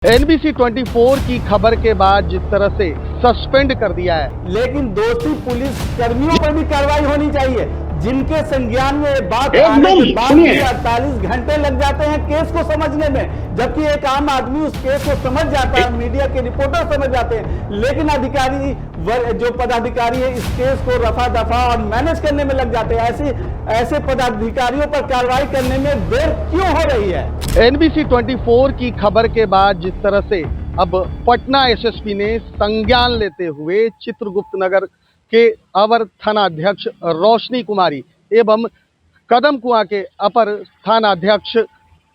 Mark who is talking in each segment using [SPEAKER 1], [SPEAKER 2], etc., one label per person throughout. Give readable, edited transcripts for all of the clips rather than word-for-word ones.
[SPEAKER 1] NBC 24 की खबर के बाद जिस तरह से सस्पेंड कर दिया है,
[SPEAKER 2] लेकिन दोषी पुलिस कर्मियों पर भी कार्रवाई होनी चाहिए, जिनके संज्ञान में ये बात आने के बाद भी 48 घंटे लग जाते हैं केस को समझने में, जबकि एक आम आदमी उस केस को समझ जाता है, मीडिया के रिपोर्टर समझ जाते हैं, लेकिन अधिकारी जो पदाधिकारी है इस केस को रफा दफा और मैनेज करने में लग जाते हैं। ऐसे पदाधिकारियों पर कार्रवाई करने में देर क्यों हो रही है?
[SPEAKER 1] NBC 24 की खबर के बाद जिस तरह से अब पटना SSP ने संज्ञान लेते हुए चित्रगुप्त नगर के अवर थानाध्यक्ष रोशनी कुमारी एवं कदम कुआं के अपर थानाध्यक्ष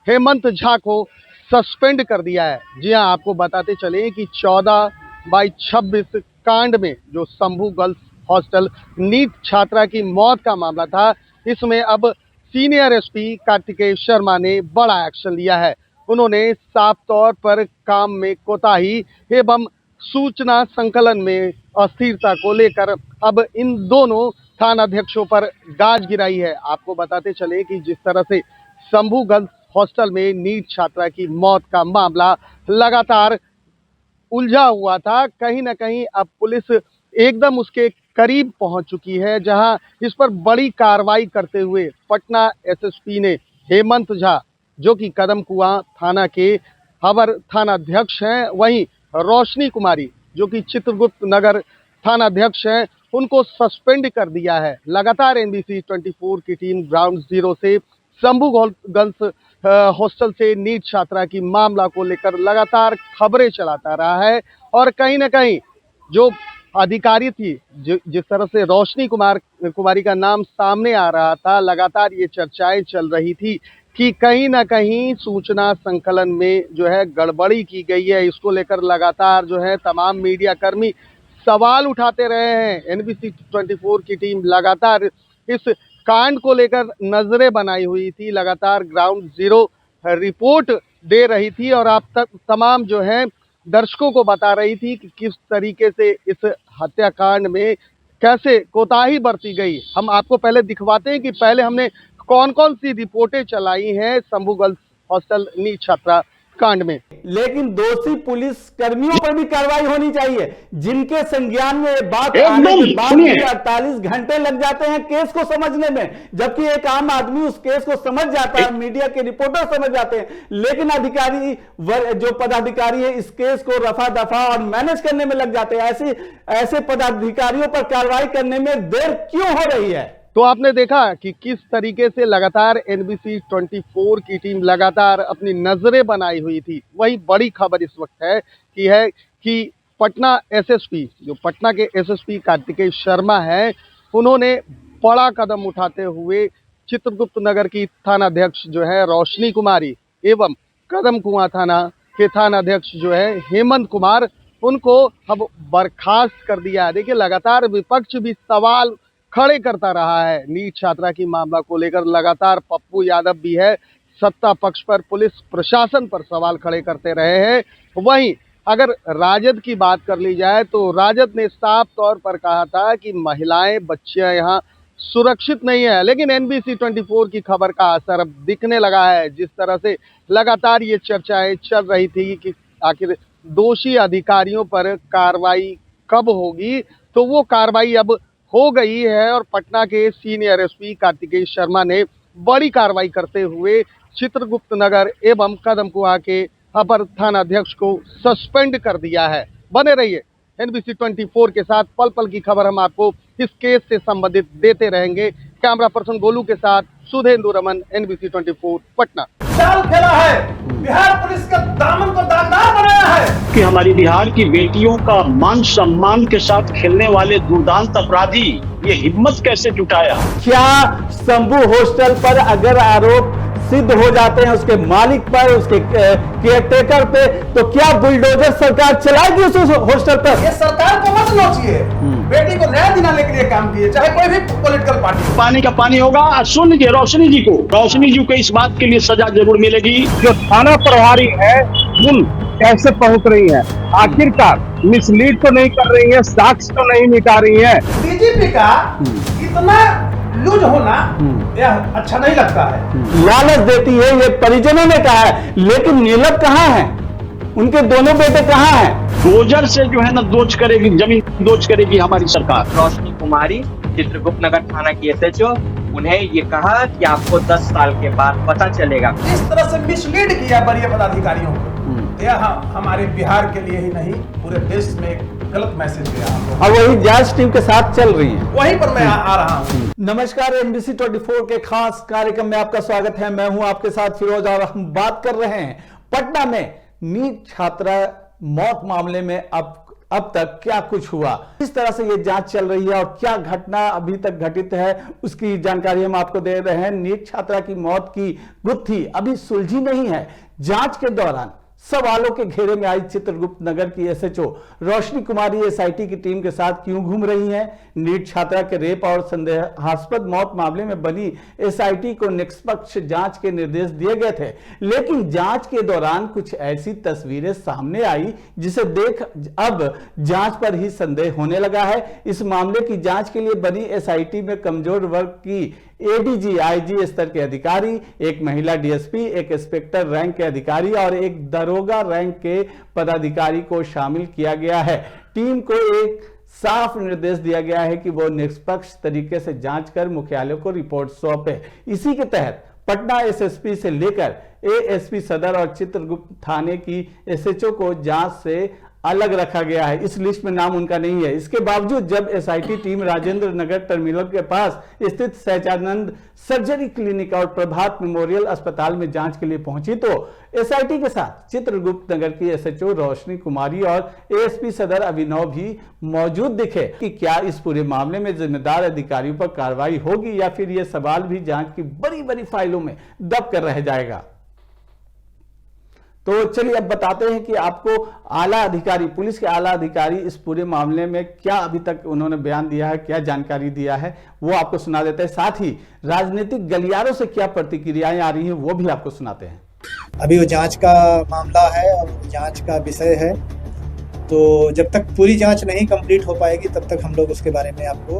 [SPEAKER 1] हेमंत झा को सस्पेंड कर दिया है। जी हां, आपको बताते चले कि 14/26 कांड में जो शंभू गर्ल्स हॉस्टल नीट छात्रा की मौत का मामला था, इसमें अब सीनियर SP कार्तिकेय शर्मा ने बड़ा एक्शन लिया है। उन्होंने साफ तौर पर काम में कोताही एवं सूचना संकलन में अस्थिरता को लेकर अब इन दोनों थानाध्यक्षों पर गाज गिराई है। आपको बताते चले कि जिस तरह से शंभू गर्ल्स हॉस्टल में नीट छात्रा की मौत का मामला लगातार उलझा हुआ था, कहीं ना कहीं अब पुलिस एकदम उसके करीब पहुंच चुकी है, जहां इस पर बड़ी कार्रवाई करते हुए पटना SSP ने हेमंत झा, जो कि कदम कुआं थाना के अवर थानाध्यक्ष हैं, वहीं रोशनी कुमारी, जो कि चित्रगुप्त नगर थानाध्यक्ष हैं, उनको सस्पेंड कर दिया है। लगातार NBC 24 की टीम ग्राउंड जीरो से शंभू गर्ल्स हॉस्टल से नीट छात्रा की मामला को लेकर लगातार खबरें चलाता रहा है और कहीं ना कहीं जो अधिकारी थी, जिस तरह से रोशनी कुमारी का नाम सामने आ रहा था, लगातार ये चर्चाएं चल रही थी कि कहीं ना कहीं सूचना संकलन में जो है गड़बड़ी की गई है। इसको लेकर लगातार जो है तमाम मीडिया कर्मी सवाल उठाते रहे हैं। NBC 24 की टीम लगातार इस कांड को लेकर नजरें बनाई हुई थी, लगातार ग्राउंड जीरो रिपोर्ट दे रही थी और आप तक तमाम जो है दर्शकों को बता रही थी कि किस तरीके से इस हत्याकांड में कैसे कोताही बरती गई। हम आपको पहले दिखवाते हैं कि पहले हमने कौन कौन सी रिपोर्टें चलाई हैं शंभू गर्ल्स हॉस्टल नीट छात्रा कांड में।
[SPEAKER 2] लेकिन दोषी पुलिस कर्मियों पर भी कार्रवाई होनी चाहिए, जिनके संज्ञान में ये बात आने के बाद भी 48 घंटे लग जाते हैं केस को समझने में, जबकि एक आम आदमी उस केस को समझ जाता है, मीडिया के रिपोर्टर समझ जाते हैं, लेकिन अधिकारी जो पदाधिकारी है इस केस को रफा दफा और मैनेज करने में लग जाते हैं। ऐसे पदाधिकारियों पर कार्रवाई करने में देर क्यों हो रही है?
[SPEAKER 1] तो आपने देखा कि किस तरीके से लगातार NBC 24 की टीम लगातार अपनी नजरें बनाई हुई थी। वही बड़ी खबर इस वक्त है कि पटना SSP, जो पटना के SSP कार्तिकेय शर्मा है, उन्होंने बड़ा कदम उठाते हुए चित्रगुप्त नगर की थानाध्यक्ष जो है रोशनी कुमारी एवं कदम कुआं थाना के थानाध्यक्ष जो है हेमंत कुमार, उनको अब बर्खास्त कर दिया है। देखिए, लगातार विपक्ष भी सवाल खड़े करता रहा है नीट छात्रा की मामला को लेकर। लगातार पप्पू यादव भी है सत्ता पक्ष पर, पुलिस प्रशासन पर सवाल खड़े करते रहे हैं। वहीं अगर राजद की बात कर ली जाए तो राजद ने साफ तौर पर कहा था कि महिलाएं, बच्चियां यहाँ सुरक्षित नहीं है, लेकिन NBC 24 की खबर का असर अब दिखने लगा है। जिस तरह से लगातार ये चर्चाएं चल रही थी कि आखिर दोषी अधिकारियों पर कार्रवाई कब होगी, तो वो कार्रवाई अब हो गई है और पटना के सीनियर SP कार्तिकेय शर्मा ने बड़ी कार्रवाई करते हुए चित्रगुप्त नगर एवं कदम कुआं के अपर थानाध्यक्ष को सस्पेंड कर दिया है। बने रहिए NBC 24 के साथ, पल पल की खबर हम आपको इस केस से संबंधित देते रहेंगे। कैमरा पर्सन गोलू के साथ सुधेंदु रमन, NBC 24 पटना।
[SPEAKER 3] चाल खेला है, बिहार पुलिस का दामन को दागदार बनाया है
[SPEAKER 4] कि हमारी बिहार की बेटियों का मान सम्मान के साथ खेलने वाले दुर्दांत अपराधी ये हिम्मत कैसे जुटाया?
[SPEAKER 2] क्या शंभू हॉस्टल पर अगर आरोप सिद्ध हो जाते हैं उसके मालिक पर, उसके केयरटेकर पे, तो क्या बुलडोजर सरकार चलाएगी उस हॉस्टल पर?
[SPEAKER 3] ये सरकार को मत नोचिए, बेटी को न्याय दिलाने के लिए काम किए, चाहे कोई भी पॉलिटिकल पार्टी।
[SPEAKER 4] पानी का पानी होगा। सुन लीजिए, रोशनी जी को इस बात के लिए सजा जरूर मिलेगी।
[SPEAKER 5] जो थाना प्रभारी है उन कैसे पहुंच रही है, आखिरकार मिसलीड तो नहीं कर रही है, साक्ष्य तो नहीं मिटा रही है।
[SPEAKER 3] DGP का इतना लूज होना यह अच्छा नहीं लगता है।
[SPEAKER 2] लालच देती है, ये परिजनों ने कहा है, लेकिन नीलम कहाँ है? उनके दोनों बेटे कहाँ हैं?
[SPEAKER 4] डोजर से जो है ना दोज करेगी, जमीन दोज करेगी हमारी सरकार।
[SPEAKER 6] रोशनी कुमारी चित्रगुप्त नगर थाना की एसएचओ, उन्हें ये कहा कि आपको 10 साल के बाद पता चलेगा।
[SPEAKER 3] इस तरह से मिसलीड किया वरीय पदाधिकारियों को, यह हमारे बिहार के लिए ही नहीं पूरे देश में एक गलत मैसेज दिया हम लोग।
[SPEAKER 2] और वही जांच टीम के साथ चल रही है,
[SPEAKER 3] वहीं पर मैं आ रहा हूँ।
[SPEAKER 2] नमस्कार, एमबीसी 24 के खास कार्यक्रम में आपका स्वागत है। मैं हूं आपके साथ फिरोज और हम बात कर रहे हैं पटना में नीट छात्रा मौत मामले में अब तक क्या कुछ हुआ, किस तरह से ये जांच चल रही है और क्या घटना अभी तक घटित है, उसकी जानकारी हम आपको दे रहे हैं। नीट छात्रा की मौत की गुत्थी अभी सुलझी नहीं है। जांच के दौरान सवालों के घेरे में आई चित्रगुप्त नगर की एसएचओ रोशनी कुमारी एसआईटी की टीम के साथ क्यों घूम रही हैं? नीट छात्रा के रेप और संदेहास्पद मौत मामले में बनी एसआईटी को निष्पक्ष जांच के निर्देश दिए गए थे, लेकिन जांच के दौरान कुछ ऐसी तस्वीरें सामने आई जिसे देख अब जांच पर ही संदेह होने लगा है। इस मामले की जांच के लिए बनी एसआईटी में कमजोर वर्ग की एडीजी, आईजी स्तर के अधिकारी, एक महिला डीएसपी, एक इंस्पेक्टर रैंक के अधिकारी और एक दरोगा रैंक के पदाधिकारी को शामिल किया गया है। टीम को एक साफ निर्देश दिया गया है कि वो निष्पक्ष तरीके से जांच कर मुख्यालय को रिपोर्ट सौंपे। इसी के तहत पटना एसएसपी से लेकर एएसपी सदर और चित्रगुप्त थाने की एसएचओ को जांच से अलग रखा गया है। इस लिस्ट में नाम उनका नहीं है। इसके बावजूद जब SIT team Rajendra Nagar terminal के पास स्थित सहजानंद सर्जरी क्लिनिक और प्रभात मेमोरियल अस्पताल में जांच के लिए पहुंची तो एसआईटी के साथ चित्रगुप्त नगर की एसएचओ रोशनी कुमारी और एएसपी सदर अभिनव भी मौजूद दिखे। कि क्या इस पूरे मामले में जिम्मेदार अधिकारियों पर कार्रवाई होगी या फिर यह सवाल भी जांच की बड़ी बड़ी फाइलों में दब कर रह जाएगा? तो चलिए अब बताते हैं कि आपको आला अधिकारी, पुलिस के आला अधिकारी इस पूरे मामले में क्या अभी तक उन्होंने बयान दिया है, क्या जानकारी दिया है, वो आपको सुना देते हैं। साथ ही राजनीतिक गलियारों से क्या प्रतिक्रियाएं आ रही हैं वो भी आपको सुनाते हैं।
[SPEAKER 7] अभी वो जांच का मामला है और जांच का विषय है, तो जब तक पूरी जांच नहीं कंप्लीट हो पाएगी तब तक हम लोग उसके बारे में आपको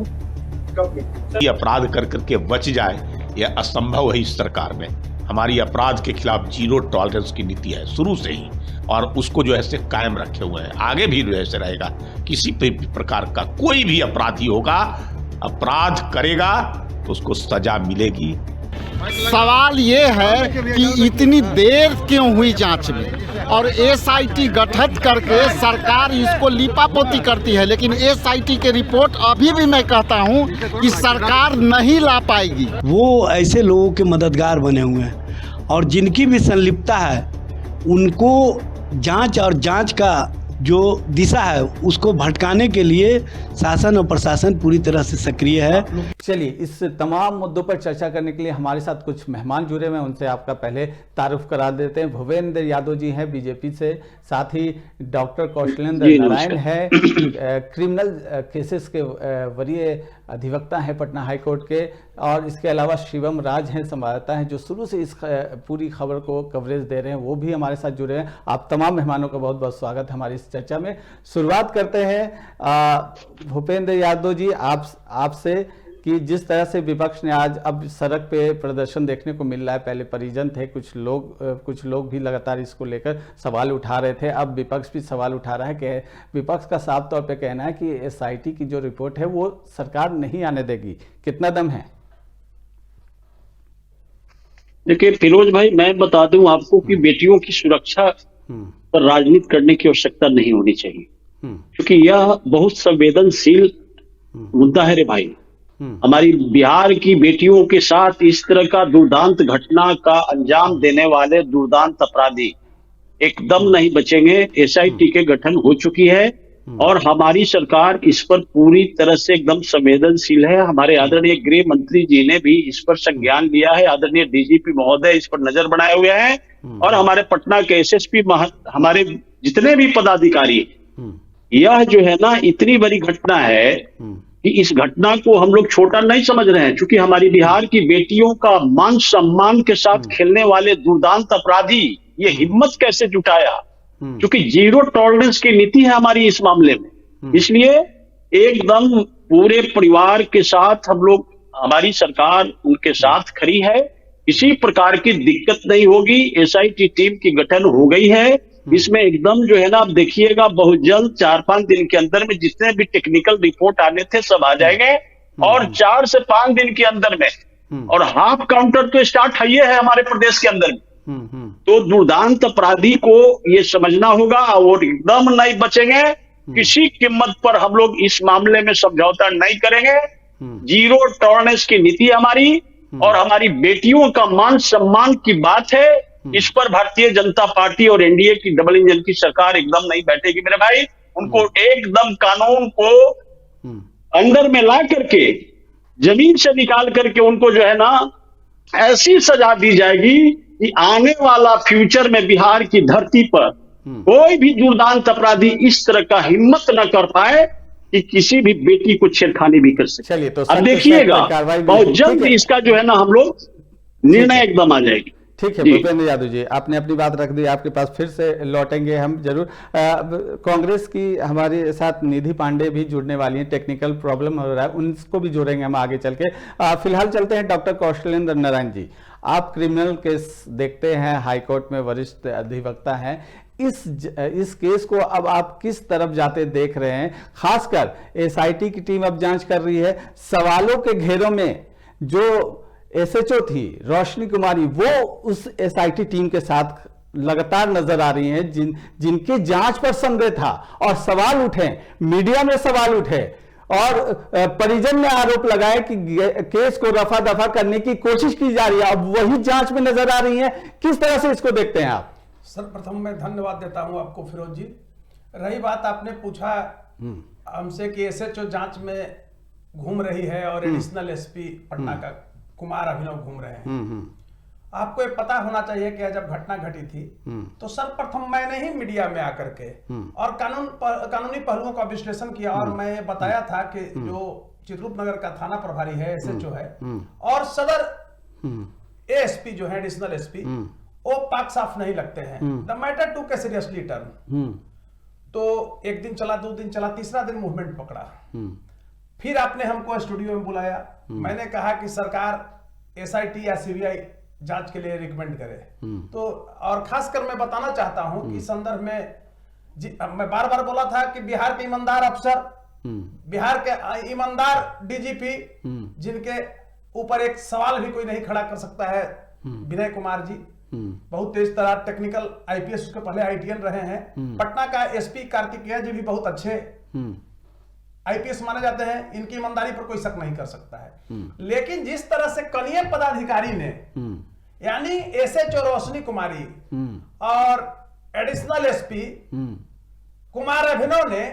[SPEAKER 8] अपराध कर करके बच जाए यह असंभव है। इस सरकार में हमारी अपराध के खिलाफ जीरो टॉलरेंस की नीति है शुरू से ही, और उसको जो है कायम रखे हुए हैं, आगे भी ऐसे रहेगा। किसी भी प्रकार का कोई भी अपराधी होगा, अपराध करेगा तो उसको सजा मिलेगी।
[SPEAKER 9] सवाल ये है कि इतनी देर क्यों हुई जांच में, और एसआईटी गठित करके सरकार इसको लीपापोती करती है, लेकिन एसआईटी के रिपोर्ट अभी भी मैं कहता हूं कि सरकार नहीं ला पाएगी।
[SPEAKER 10] वो ऐसे लोगों के मददगार बने हुए हैं और जिनकी भी संलिप्तता है उनको जांच और जांच का जो दिशा है उसको भटकाने के लिए शासन और प्रशासन पूरी तरह से सक्रिय है।
[SPEAKER 2] चलिए इस तमाम मुद्दों पर चर्चा करने के लिए हमारे साथ कुछ मेहमान जुड़े हुए हैं, उनसे आपका पहले तारुफ करा देते हैं। भूपेंद्र यादव जी हैं बीजेपी से, साथ ही डॉक्टर कौशलेंद्र नारायण है, क्रिमिनल केसेस के वरीय अधिवक्ता हैं पटना हाईकोर्ट के, और इसके अलावा शिवम राज हैं, संवाददाता हैं जो शुरू से इस पूरी खबर को कवरेज दे रहे हैं, वो भी हमारे साथ जुड़े हैं। आप तमाम मेहमानों का बहुत बहुत स्वागत हमारी इस चर्चा में। शुरुआत करते हैं भूपेंद्र यादव जी आपसे कि जिस तरह से विपक्ष ने आज अब सड़क पे प्रदर्शन देखने को मिल रहा है, पहले परिजन थे, कुछ लोग भी लगातार इसको लेकर सवाल उठा रहे थे, अब विपक्ष भी सवाल उठा रहा है कि विपक्ष का साफ तौर पे कहना है कि एसआईटी की जो रिपोर्ट है वो सरकार नहीं आने देगी। कितना दम है?
[SPEAKER 4] देखिए फिरोज भाई, मैं बता दूं आपको कि बेटियों की सुरक्षा पर राजनीति करने की आवश्यकता नहीं होनी चाहिए, क्योंकि यह बहुत संवेदनशील मुद्दा है रे भाई। हमारी बिहार की बेटियों के साथ इस तरह का दुर्दांत घटना का अंजाम देने वाले दुर्दांत अपराधी एकदम नहीं बचेंगे। एसआईटी के गठन हो चुकी है और हमारी सरकार इस पर पूरी तरह से एकदम संवेदनशील है। हमारे आदरणीय गृह मंत्री जी ने भी इस पर संज्ञान लिया है, आदरणीय डीजीपी महोदय इस पर नजर बनाए हुए हैं, और हमारे पटना के एसएसपी, हमारे जितने भी पदाधिकारी, यह जो है ना इतनी बड़ी घटना है कि इस घटना को हम लोग छोटा नहीं समझ रहे हैं, क्योंकि हमारी बिहार की बेटियों का मान सम्मान के साथ खेलने वाले दुर्दांत अपराधी ये हिम्मत कैसे जुटाया, क्योंकि जीरो टॉलरेंस की नीति है हमारी इस मामले में। इसलिए एकदम पूरे परिवार के साथ हम लोग, हमारी सरकार उनके साथ खड़ी है, किसी प्रकार की दिक्कत नहीं होगी। एसआईटी टीम की गठन हो गई है इसमें एकदम जो है ना, आप देखिएगा बहुत जल्द 4-5 दिन के अंदर में जितने भी टेक्निकल रिपोर्ट आने थे सब आ जाएंगे, और 4 से 5 दिन के अंदर में, और हाफ काउंटर तो स्टार्ट है हमारे प्रदेश के अंदर में। तो दुर्दांत अपराधी को ये समझना होगा और एकदम नहीं बचेंगे, किसी कीमत पर हम लोग इस मामले में समझौता नहीं करेंगे। जीरो टॉलरेंस की नीति हमारी, और हमारी बेटियों का मान सम्मान की बात है, इस पर भारतीय जनता पार्टी और एनडीए की डबल इंजन की सरकार एकदम नहीं बैठेगी मेरे भाई। उनको एकदम कानून को अंदर में ला करके, जमीन से निकाल करके उनको जो है ना ऐसी सजा दी जाएगी कि आने वाला फ्यूचर में बिहार की धरती पर कोई भी दुर्दांत अपराधी इस तरह का हिम्मत न कर पाए कि किसी भी बेटी को छेड़खानी भी कर सके।
[SPEAKER 2] चलिए, तो
[SPEAKER 4] अब देखिएगा बहुत जल्द इसका जो है ना हम लोग निर्णय एकदम आ जाएगी।
[SPEAKER 2] ठीक है भूपेंद्र यादव जी, आपने अपनी बात रख दी, आपके पास फिर से लौटेंगे हम जरूर। कांग्रेस की हमारे साथ निधि पांडे भी जुड़ने वाली हैं, टेक्निकल प्रॉब्लम हो रहा है, उनको भी जोड़ेंगे हम आगे चल के। फिलहाल चलते हैं डॉक्टर कौशलेंद्र नारायण जी, आप क्रिमिनल केस देखते हैं, हाईकोर्ट में वरिष्ठ अधिवक्ता हैं, इस केस को अब आप किस तरफ जाते देख रहे हैं? खासकर एसआईटी की टीम अब जांच कर रही है, सवालों के घेरों में जो एसएचओ थी रोशनी कुमारी, वो उस एसआईटी टीम के साथ लगातार नजर आ रही हैं, जिनके जांच पर संदेह था और सवाल उठे, मीडिया में सवाल उठे और परिजन ने आरोप लगाया कि केस को रफा दफा करने की कोशिश की जा रही है, अब वही जांच में नजर आ रही है। किस तरह से इसको देखते हैं आप?
[SPEAKER 3] सर्वप्रथम मैं धन्यवाद देता हूं आपको फिरोज जी। रही बात आपने पूछा हमसे कि एसएचओ जांच में घूम रही है और एडिशनल एसपी पटना का कुमार अभिनव घूम रहे हैं। आपको ये पता होना चाहिए कि जब घटना घटी थी तो सर्वप्रथम मैंने ही मीडिया में आकर के और कानूनी पहलुओं का विश्लेषण किया और मैं ये बताया था कि जो चित्रगुप्त नगर का थाना प्रभारी है, एसएचओ है, और सदर एएसपी जो है एडिशनल एसपी, वो पाक साफ नहीं लगते हैं। द मैटर टू के सीरियसली टर्न। तो एक दिन चला, 2 दिन चला, तीसरा दिन मूवमेंट पकड़ा। फिर आपने हमको स्टूडियो में बुलाया, मैंने कहा कि सरकार एसआईटी या सीबीआई जांच के लिए रिकमेंड करे। तो और खासकर मैं बताना चाहता हूं कि संदर्भ में मैं बार बार बोला था कि बिहार के ईमानदार अफसर, बिहार के ईमानदार डीजीपी, जिनके ऊपर एक सवाल भी कोई नहीं खड़ा कर सकता है, विनय कुमार जी, बहुत तेज तरह टेक्निकल आईपीएस, उसके पहले आईटीएन रहे हैं। पटना का एसपी कार्तिकेय जी भी बहुत अच्छे आईपीएस माने जाते हैं, इनकी ईमानदारी पर कोई शक नहीं कर सकता है। लेकिन जिस तरह से कनीय पदाधिकारी ने, यानी एसएचओ रोशनी कुमारी और एडिशनल एसपी कुमार अभिनव ने,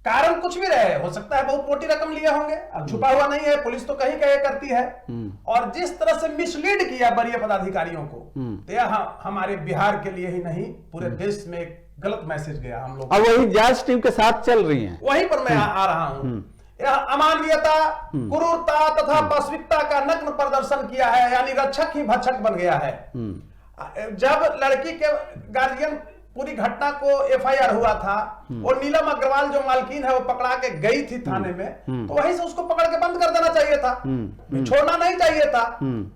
[SPEAKER 3] कारण कुछ भी रहे, हो सकता है बहुत मोटी रकम लिए होंगे, अब छुपा हुआ नहीं है, पुलिस तो कहीं कहीं करती है, और जिस तरह से मिसलीड किया वरीय पदाधिकारियों को, तो यह हमारे बिहार के लिए ही नहीं पूरे देश में एक गलत मैसेज गया हम लोग।
[SPEAKER 2] अब वही जांच टीम के साथ चल रही हैं,
[SPEAKER 3] वहीं पर मैं आ रहा हूं। यह अमानवीयता, क्रूरता तथा पाशविकता का नग्न प्रदर्शन किया है, यानी रक्षक ही भक्षक बन गया है। जब लड़की के गार्जियन पूरी घटना को एफआईआर हुआ था, और नीलम अग्रवाल जो मालकिन है वो पकड़ा के गई थी थाने में, तो वहीं से उसको पकड़ के बंद कर देना चाहिए था, छोड़ना नहीं चाहिए था।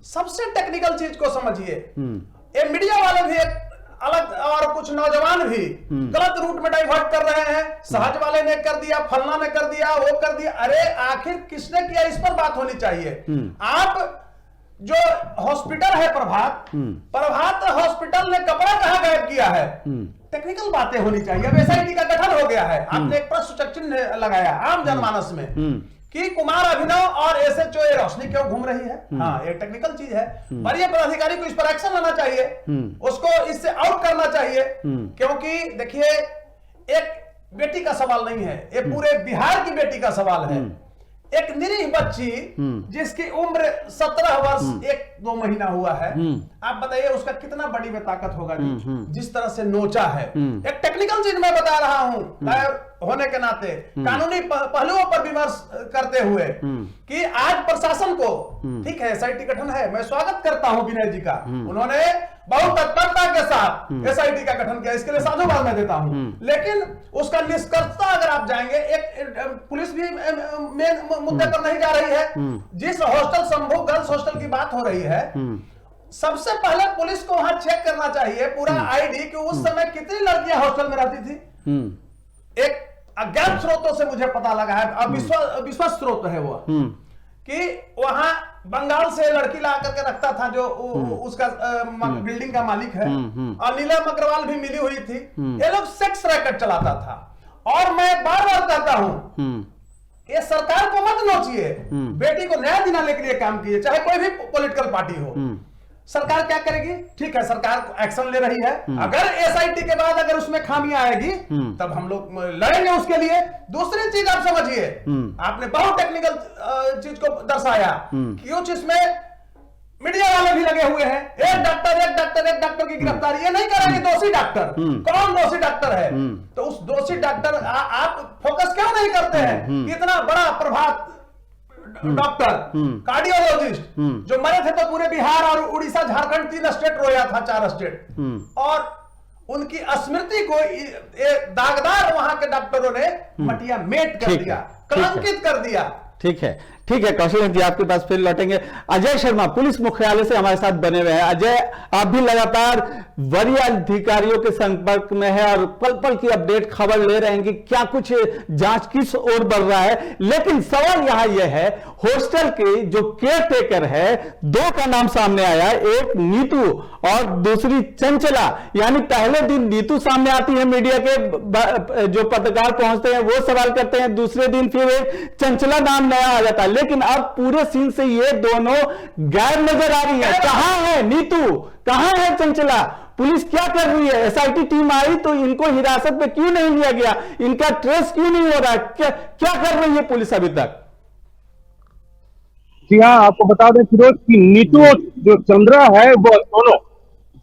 [SPEAKER 3] सबसे टेक्निकल चीज को समझिए, ये मीडिया वाले भी एक अलग, और कुछ नौजवान भी गलत रूट में डाइवर्ट कर रहे हैं। सहज वाले ने कर दिया, फलना ने कर दिया, वो कर दिया। अरे आखिर किसने किया, इस पर बात होनी चाहिए। आप जो हॉस्पिटल है प्रभात हॉस्पिटल ने कपड़ा कहां गायब किया है, टेक्निकल बातें होनी चाहिए। अब एसआईटी का गठन हो गया है, आपने एक प्रश्न चिन्ह लगाया आम जनमानस में कि कुमार अभिनव और एसएचओ रोशनी क्यों घूम रही है। हाँ, ये टेक्निकल चीज है, वरीय पदाधिकारी को इस पर एक्शन लेना चाहिए, उसको इससे आउट करना चाहिए। क्योंकि देखिए, एक बेटी का सवाल नहीं है, ये पूरे बिहार की बेटी का सवाल है। एक निरीह बच्ची जिसकी उम्र 17 वर्ष 1-2 महीना हुआ है, आप बताइए उसका कितना बड़ी में ताकत होगा जिस तरह से नोचा है। एक टेक्निकल चीज मैं बता रहा हूं, लायर होने के नाते कानूनी पहलुओं पर विमर्श करते हुए, कि आज प्रशासन को, ठीक है एसआईटी गठन है, मैं स्वागत करता हूं विनय जी का, उन्होंने बहुत तत्परता के साथ एसआईटी का गठन किया, इसके लिए साधुवाद मैं देता हूं। लेकिन उसका निष्कर्षता अगर आप जाएंगे, एक पुलिस भी मेन मुद्दे पर नहीं जा रही है। जिस हॉस्टल संभव गर्ल्स हॉस्टल की बात हो रही है, सबसे पहले पुलिस को वहां चेक करना चाहिए पूरा आईडी कि उस समय कितनी लड़कियां हॉस्टल में रहती थी। एक अज्ञात स्रोतों से मुझे पता लगा है, विश्वास स्रोत है वो, कि वहां बंगाल से लड़की ला करके रखता था जो उसका बिल्डिंग का मालिक है, और नीलम अग्रवाल भी मिली हुई थी। ये लोग सेक्स रैकेट चलाता था। और मैं बार बार कहता हूं, ये सरकार को मत नोचिए, बेटी को न्याय दिलाने के लिए काम कीजिए, चाहे कोई भी पॉलिटिकल पार्टी हो। सरकार क्या करेगी? ठीक है, सरकार एक्शन ले रही है। अगर एसआईटी के बाद अगर उसमें खामियां आएगी तब हम लोग लड़ेंगे उसके लिए। दूसरी चीज आप समझिए, आपने बहुत टेक्निकल चीज को दर्शाया, कुछ इसमें मीडिया वाले भी लगे हुए हैं। एक डॉक्टर की गिरफ्तारी ये नहीं करेंगे दोषी डॉक्टर। कौन दोषी डॉक्टर है? तो उस दोषी डॉक्टर आप फोकस क्यों नहीं करते हैं? इतना बड़ा प्रभात डॉक्टर कार्डियोलॉजिस्ट जो मरे थे तो पूरे बिहार और उड़ीसा झारखंड 3 स्टेट रोया था, 4 स्टेट, और उनकी स्मृति को दागदार वहां के डॉक्टरों ने मटिया मेट कर दिया, कलंकित कर दिया।
[SPEAKER 2] ठीक है कौशल जी, आपके पास फिर लौटेंगे। अजय शर्मा पुलिस मुख्यालय से हमारे साथ बने हुए हैं। अजय, आप भी लगातार वरीय अधिकारियों के संपर्क में है और पल पल की अपडेट खबर ले रहे हैं कि क्या कुछ जांच किस ओर बढ़ रहा है। लेकिन सवाल यहां यह है, हॉस्टल के जो केयर टेकर है, 2 का नाम सामने आया, एक नीतू और दूसरी चंचला। यानी पहले दिन नीतू सामने आती है, मीडिया के जो पत्रकार पहुंचते हैं वो सवाल करते हैं, दूसरे दिन फिर एक चंचला नाम नया आ जाता है। लेकिन अब पूरे सीन से ये दोनों गायब नजर आ रही है। कहां है नीतू, कहां है चंचला? पुलिस क्या कर रही है? एसआईटी टीम आई तो इनको हिरासत में क्यों नहीं लिया गया? इनका ट्रेस क्यों नहीं हो रहा? क्या कर रही है पुलिस अभी तक?
[SPEAKER 5] जी हाँ, आपको बता दें फिरोज की नीतू जो चंद्रा है वो दोनों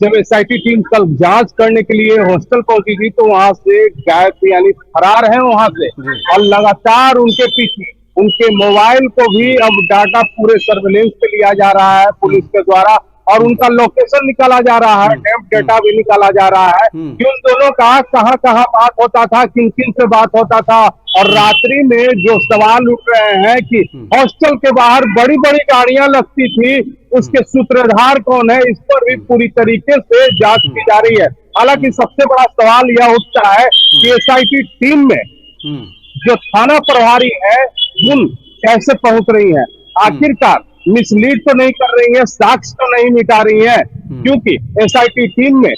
[SPEAKER 5] जब एसआईटी टीम कल जांच करने के लिए हॉस्टल पहुंची थी तो वहां से गायब थी, यानी फरार है वहां से। और लगातार उनके पीछे उनके मोबाइल को भी अब डाटा पूरे सर्वेलेंस पे लिया जा रहा है पुलिस के द्वारा, और उनका लोकेशन निकाला जा रहा है, टैप डेटा भी निकाला जा रहा है कि उन दोनों का कहां कहां बात होता था, किन किन से बात होता था। और रात्रि में जो सवाल उठ रहे हैं कि हॉस्टल के बाहर बड़ी बड़ी गाड़ियां लगती थी, उसके सूत्रधार कौन है, इस पर भी पूरी तरीके से जांच की जा रही है। हालांकि सबसे बड़ा सवाल यह उठता है कि एसआईटी टीम में जो थाना प्रभारी है उन कैसे पहुंच रही है, आखिरकार मिसलीड तो नहीं कर रही है, साक्ष्य तो नहीं मिटा रही है, क्योंकि एसआईटी टीम में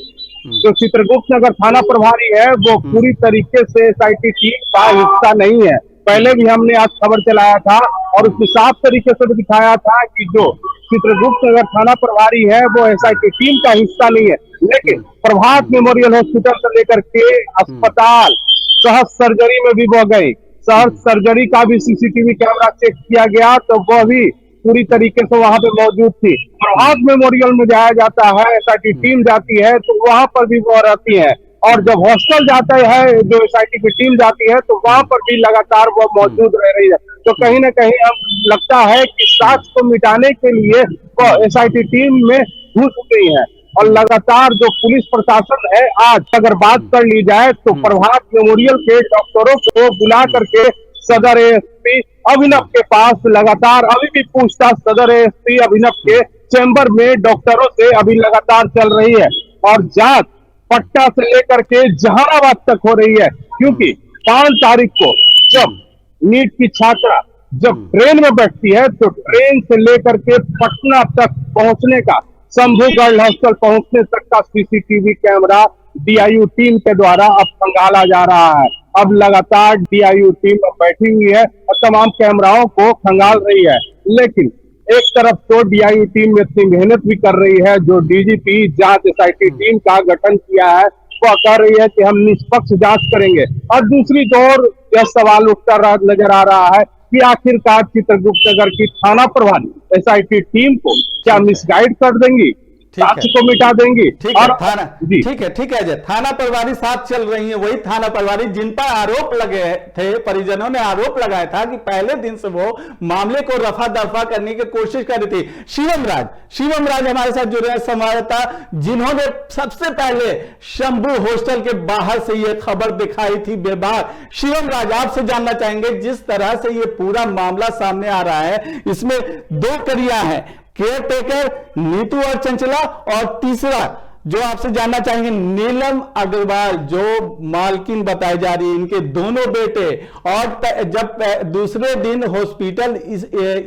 [SPEAKER 5] जो चित्रगुप्त नगर थाना प्रभारी है वो पूरी तरीके से एसआईटी टीम का हिस्सा नहीं है। पहले भी हमने आज खबर चलाया था और उसमें साफ तरीके से दिखाया था कि जो चित्रगुप्त नगर थाना प्रभारी है वो एसआईटी टीम का हिस्सा नहीं है। लेकिन प्रभात मेमोरियल हॉस्पिटल से लेकर के अस्पताल सहज सर्जरी में भी वो गए, सहज सर्जरी का भी सीसीटीवी कैमरा चेक किया गया तो वह भी पूरी तरीके से वहां पे मौजूद थी। प्रभात मेमोरियल में जाया जाता है, एसआईटी टीम जाती है तो वहां पर भी वो रहती है, और जब हॉस्टल जाता है जो एसआईटी की टीम जाती है तो वहां पर भी लगातार वो मौजूद रह रही है। तो कहीं ना कहीं अब लगता है कि साक्ष्य को मिटाने के लिए वो एसआईटी टीम में घुस गई है। और लगातार जो पुलिस प्रशासन है, आज अगर बात कर ली जाए तो प्रभात मेमोरियल के डॉक्टरों को बुला करके सदर एएसपी अभिनव के पास लगातार अभी भी पूछताछ सदर एएसपी अभिनव के चैम्बर में डॉक्टरों से अभी लगातार चल रही है, और जांच पटना से लेकर के जहानाबाद तक हो रही है। क्योंकि 5 तारीख को जब नीट की छात्रा जब ट्रेन में बैठती है तो ट्रेन से लेकर के पटना तक पहुंचने का, शंभू गर्ल हॉस्टल पहुंचने तक का सीसीटीवी कैमरा डीआईयू टीम के द्वारा अब खंगाला जा रहा है। अब लगातार डीआईयू टीम बैठी हुई है और तमाम कैमराओं को खंगाल रही है। लेकिन एक तरफ तो डीआईयू टीम में इतनी मेहनत भी कर रही है, जो डीजीपी जांच एसआईटी टीम का गठन किया है वो कह रही है कि हम निष्पक्ष जांच करेंगे, और दूसरी ओर यह सवाल उठता नजर आ रहा है कि आखिरकार चित्रगुप्त नगर की थाना प्रभारी एसआईटी टीम को क्या मिसगाइड कर देंगी, साक्ष्य को मिटा देंगी।
[SPEAKER 2] ठीक है, थाना ठीक है अजय, थाना प्रभारी साथ चल रही है, वही थाना प्रभारी जिन पर आरोप लगे थे, परिजनों ने आरोप लगाया था कि पहले दिन से वो मामले को रफा दफा करने की कोशिश कर रही थी। शिवम राज हमारे साथ जुड़े हैं संवाददाता, जिन्होंने सबसे पहले शंभू हॉस्टल के बाहर से ये खबर दिखाई थी बेबाक। शिवम राज, आपसे जानना चाहेंगे, जिस तरह से ये पूरा मामला सामने आ रहा है, इसमें 2 कड़ियां हैं। केयर टेकर नीतू और चंचला, और तीसरा जो आपसे जानना चाहेंगे नीलम अग्रवाल जो मालकिन बताई जा रही है, इनके दोनों बेटे। और जब दूसरे दिन हॉस्पिटल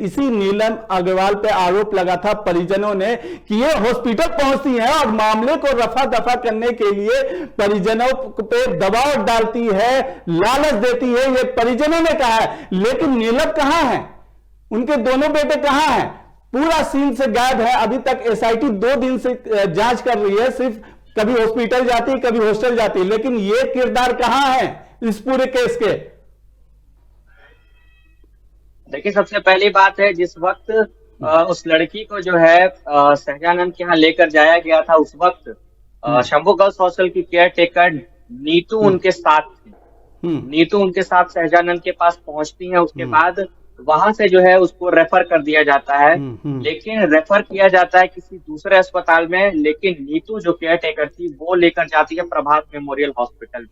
[SPEAKER 2] इसी नीलम अग्रवाल पे आरोप लगा था परिजनों ने कि ये हॉस्पिटल पहुंचती है और मामले को रफा दफा करने के लिए परिजनों पे दबाव डालती है, लालच देती है, ये परिजनों ने कहा है। लेकिन नीलम कहां है, उनके दोनों बेटे कहां हैं? पूरा सीन से गायब है। अभी तक एसआईटी 2 दिन से जांच कर रही है, सिर्फ कभी हॉस्पिटल जाती है, कभी हॉस्टल जाती है, लेकिन ये किरदार कहां है इस पूरे केस के?
[SPEAKER 6] देखिए, सबसे पहली बात है, जिस वक्त उस लड़की को जो है सहजानंद के यहाँ लेकर जाया गया था, उस वक्त शंभू गर्ल्स हॉस्टल की केयर टेकर नीतू उनके साथ थी। नीतू उनके साथ सहजानंद के पास पहुंचती है। उसके बाद वहां से जो है उसको रेफर कर दिया जाता है, लेकिन रेफर किया जाता है किसी दूसरे अस्पताल में। लेकिन नीतू जो केयर टेकर थी वो लेकर जाती है प्रभात मेमोरियल हॉस्पिटल।